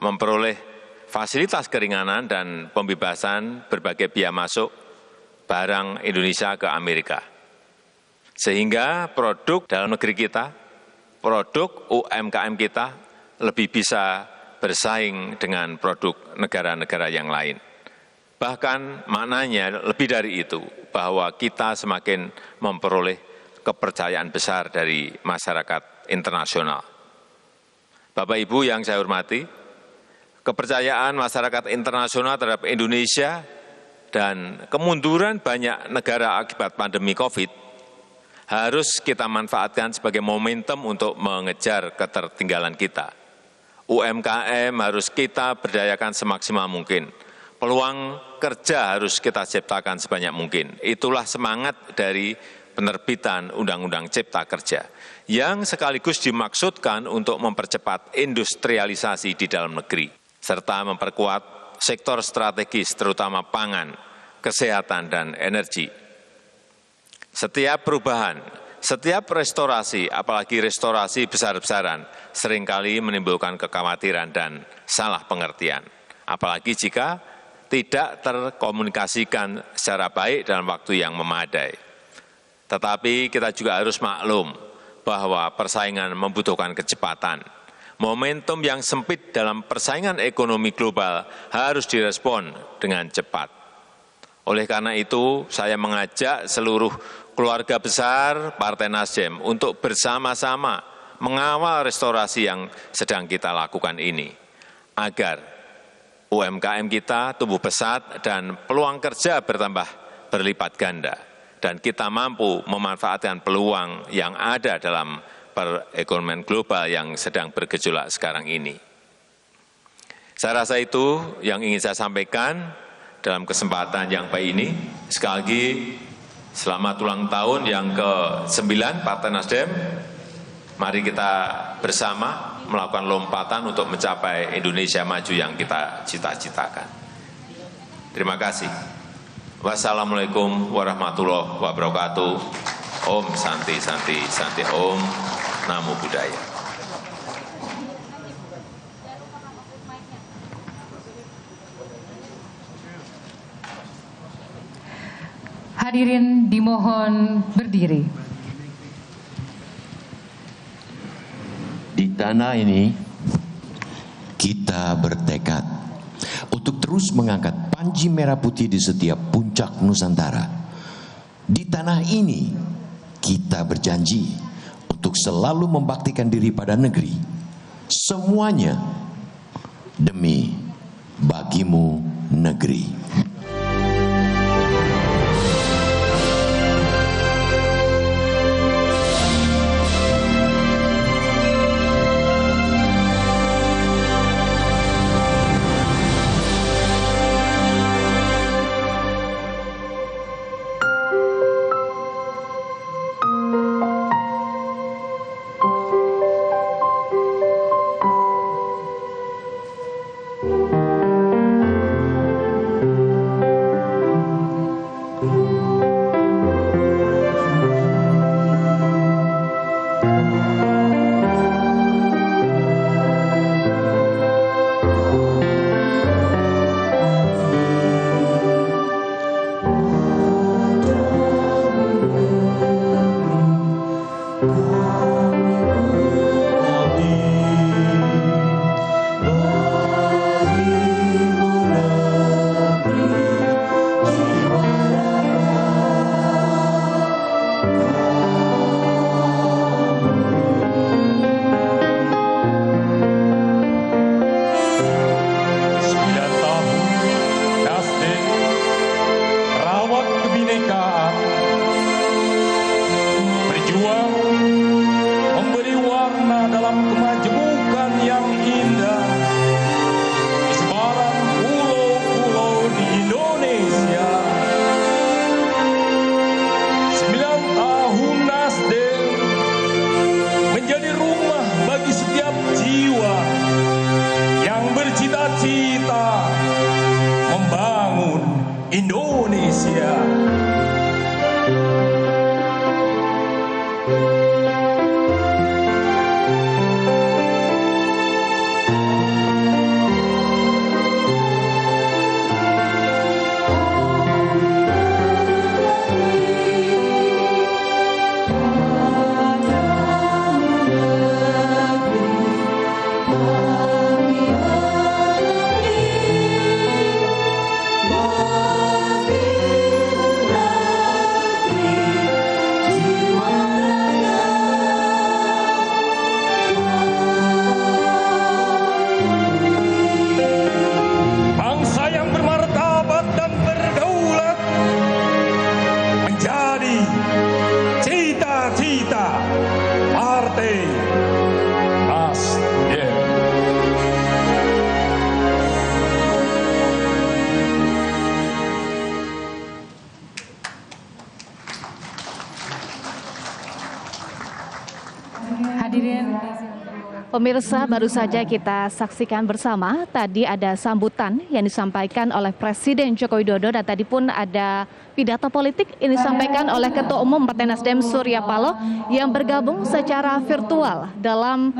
memperoleh fasilitas keringanan dan pembebasan berbagai biaya masuk barang Indonesia ke Amerika. Sehingga produk dalam negeri kita, produk UMKM kita lebih bisa bersaing dengan produk negara-negara yang lain. Bahkan maknanya lebih dari itu, bahwa kita semakin memperoleh kepercayaan besar dari masyarakat internasional. Bapak Ibu yang saya hormati, kepercayaan masyarakat internasional terhadap Indonesia dan kemunduran banyak negara akibat pandemi COVID harus kita manfaatkan sebagai momentum untuk mengejar ketertinggalan kita. UMKM harus kita berdayakan semaksimal mungkin. Peluang kerja harus kita ciptakan sebanyak mungkin. Itulah semangat dari penerbitan Undang-Undang Cipta Kerja, yang sekaligus dimaksudkan untuk mempercepat industrialisasi di dalam negeri, serta memperkuat sektor strategis terutama pangan, kesehatan, dan energi. Setiap perubahan, setiap restorasi, apalagi restorasi besar-besaran, seringkali menimbulkan kekhawatiran dan salah pengertian, apalagi jika tidak terkomunikasikan secara baik dalam waktu yang memadai. Tetapi kita juga harus maklum bahwa persaingan membutuhkan kecepatan. Momentum yang sempit dalam persaingan ekonomi global harus direspon dengan cepat. Oleh karena itu, saya mengajak seluruh keluarga besar Partai Nasdem untuk bersama-sama mengawal restorasi yang sedang kita lakukan ini, agar UMKM kita tumbuh pesat dan peluang kerja bertambah berlipat ganda, dan kita mampu memanfaatkan peluang yang ada dalam perekonomian global yang sedang bergejolak sekarang ini. Saya rasa itu yang ingin saya sampaikan dalam kesempatan yang baik ini. Sekali lagi, selamat ulang tahun yang ke-9 Partai Nasdem. Mari kita bersama melakukan lompatan untuk mencapai Indonesia maju yang kita cita-citakan. Terima kasih. Wassalamualaikum warahmatullahi wabarakatuh. Om Santi Santi Santi Om Namo Buddhaya. Hadirin dimohon berdiri. Di tanah ini kita bertekad untuk terus mengangkat panji merah putih di setiap puncak Nusantara. Di tanah ini kita berjanji untuk selalu membaktikan diri pada negeri. Semuanya demi bagimu negeri. Pemirsa, baru saja kita saksikan bersama, tadi ada sambutan yang disampaikan oleh Presiden Joko Widodo dan tadi pun ada pidato politik yang disampaikan oleh Ketua Umum Partai Nasdem Surya Paloh yang bergabung secara virtual dalam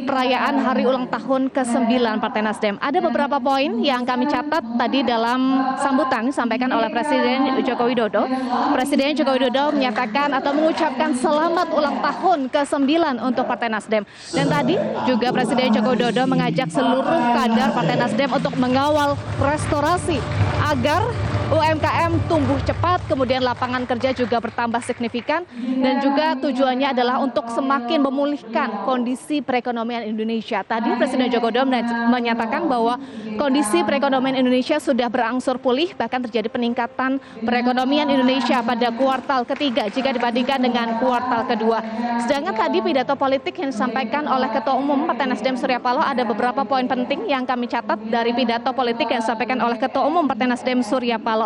perayaan hari ulang tahun ke-9 Partai Nasdem. Ada beberapa poin yang kami catat tadi dalam sambutan disampaikan oleh Presiden Joko Widodo. Presiden Joko Widodo menyatakan atau mengucapkan selamat ulang tahun ke-9 untuk Partai Nasdem. Dan tadi juga Presiden Joko Widodo mengajak seluruh kader Partai Nasdem untuk mengawal restorasi agar UMKM tumbuh cepat, kemudian lapangan kerja juga bertambah signifikan, dan juga tujuannya adalah untuk semakin memulihkan kondisi perekonomian Indonesia. Tadi Presiden Joko Widodo menyatakan bahwa kondisi perekonomian Indonesia sudah berangsur pulih, bahkan terjadi peningkatan perekonomian Indonesia pada kuartal ketiga jika dibandingkan dengan kuartal kedua. Sedangkan tadi pidato politik yang disampaikan oleh Ketua Umum Partai Nasdem Surya Paloh, ada beberapa poin penting yang kami catat dari pidato politik yang disampaikan oleh Ketua Umum Partai Nasdem Surya Paloh.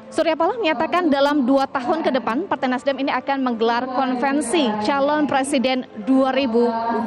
Surya Paloh menyatakan dalam 2 tahun ke depan Partai Nasdem ini akan menggelar konvensi calon presiden 2024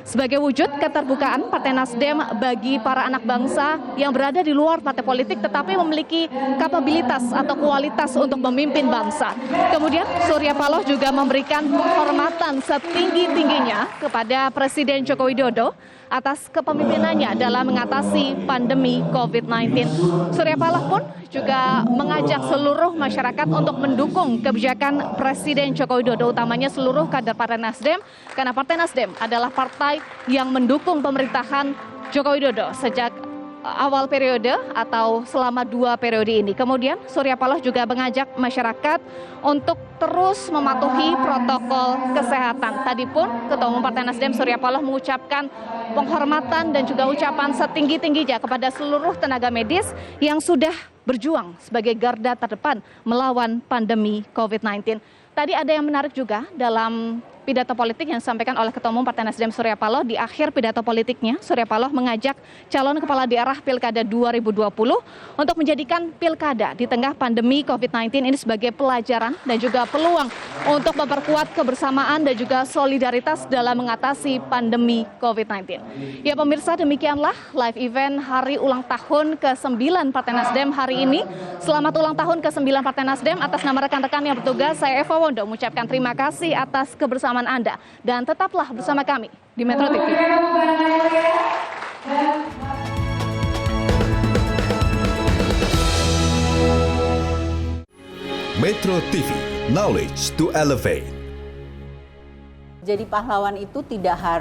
sebagai wujud keterbukaan Partai Nasdem bagi para anak bangsa yang berada di luar partai politik tetapi memiliki kapabilitas atau kualitas untuk memimpin bangsa. Kemudian Surya Paloh juga memberikan penghormatan setinggi-tingginya kepada Presiden Joko Widodo atas kepemimpinannya dalam mengatasi pandemi COVID-19. Surya Paloh pun juga mengajak seluruh masyarakat untuk mendukung kebijakan Presiden Joko Widodo, utamanya seluruh kader Partai Nasdem, karena Partai Nasdem adalah partai yang mendukung pemerintahan Joko Widodo sejak awal periode atau selama 2 periode ini. Kemudian Surya Paloh juga mengajak masyarakat untuk terus mematuhi protokol kesehatan. Tadi pun Ketua Umum Partai Nasdem Surya Paloh mengucapkan penghormatan dan juga ucapan setinggi-tingginya kepada seluruh tenaga medis yang sudah berjuang sebagai garda terdepan melawan pandemi COVID-19. Tadi ada yang menarik juga dalam pidato politik yang disampaikan oleh Ketua Umum Partai Nasdem Surya Paloh. Di akhir pidato politiknya, Surya Paloh mengajak calon kepala daerah Pilkada 2020 untuk menjadikan Pilkada di tengah pandemi COVID-19 ini sebagai pelajaran dan juga peluang untuk memperkuat kebersamaan dan juga solidaritas dalam mengatasi pandemi COVID-19. Ya pemirsa, demikianlah live event hari ulang tahun ke-9 Partai Nasdem hari ini. Selamat ulang tahun ke-9 Partai Nasdem. Atas nama rekan-rekan yang bertugas, saya Eva Wondo mengucapkan terima kasih atas kebersamaan Anda dan tetaplah bersama kami di Metro TV. Metro TV, knowledge to elevate. Jadi pahlawan itu tidak harus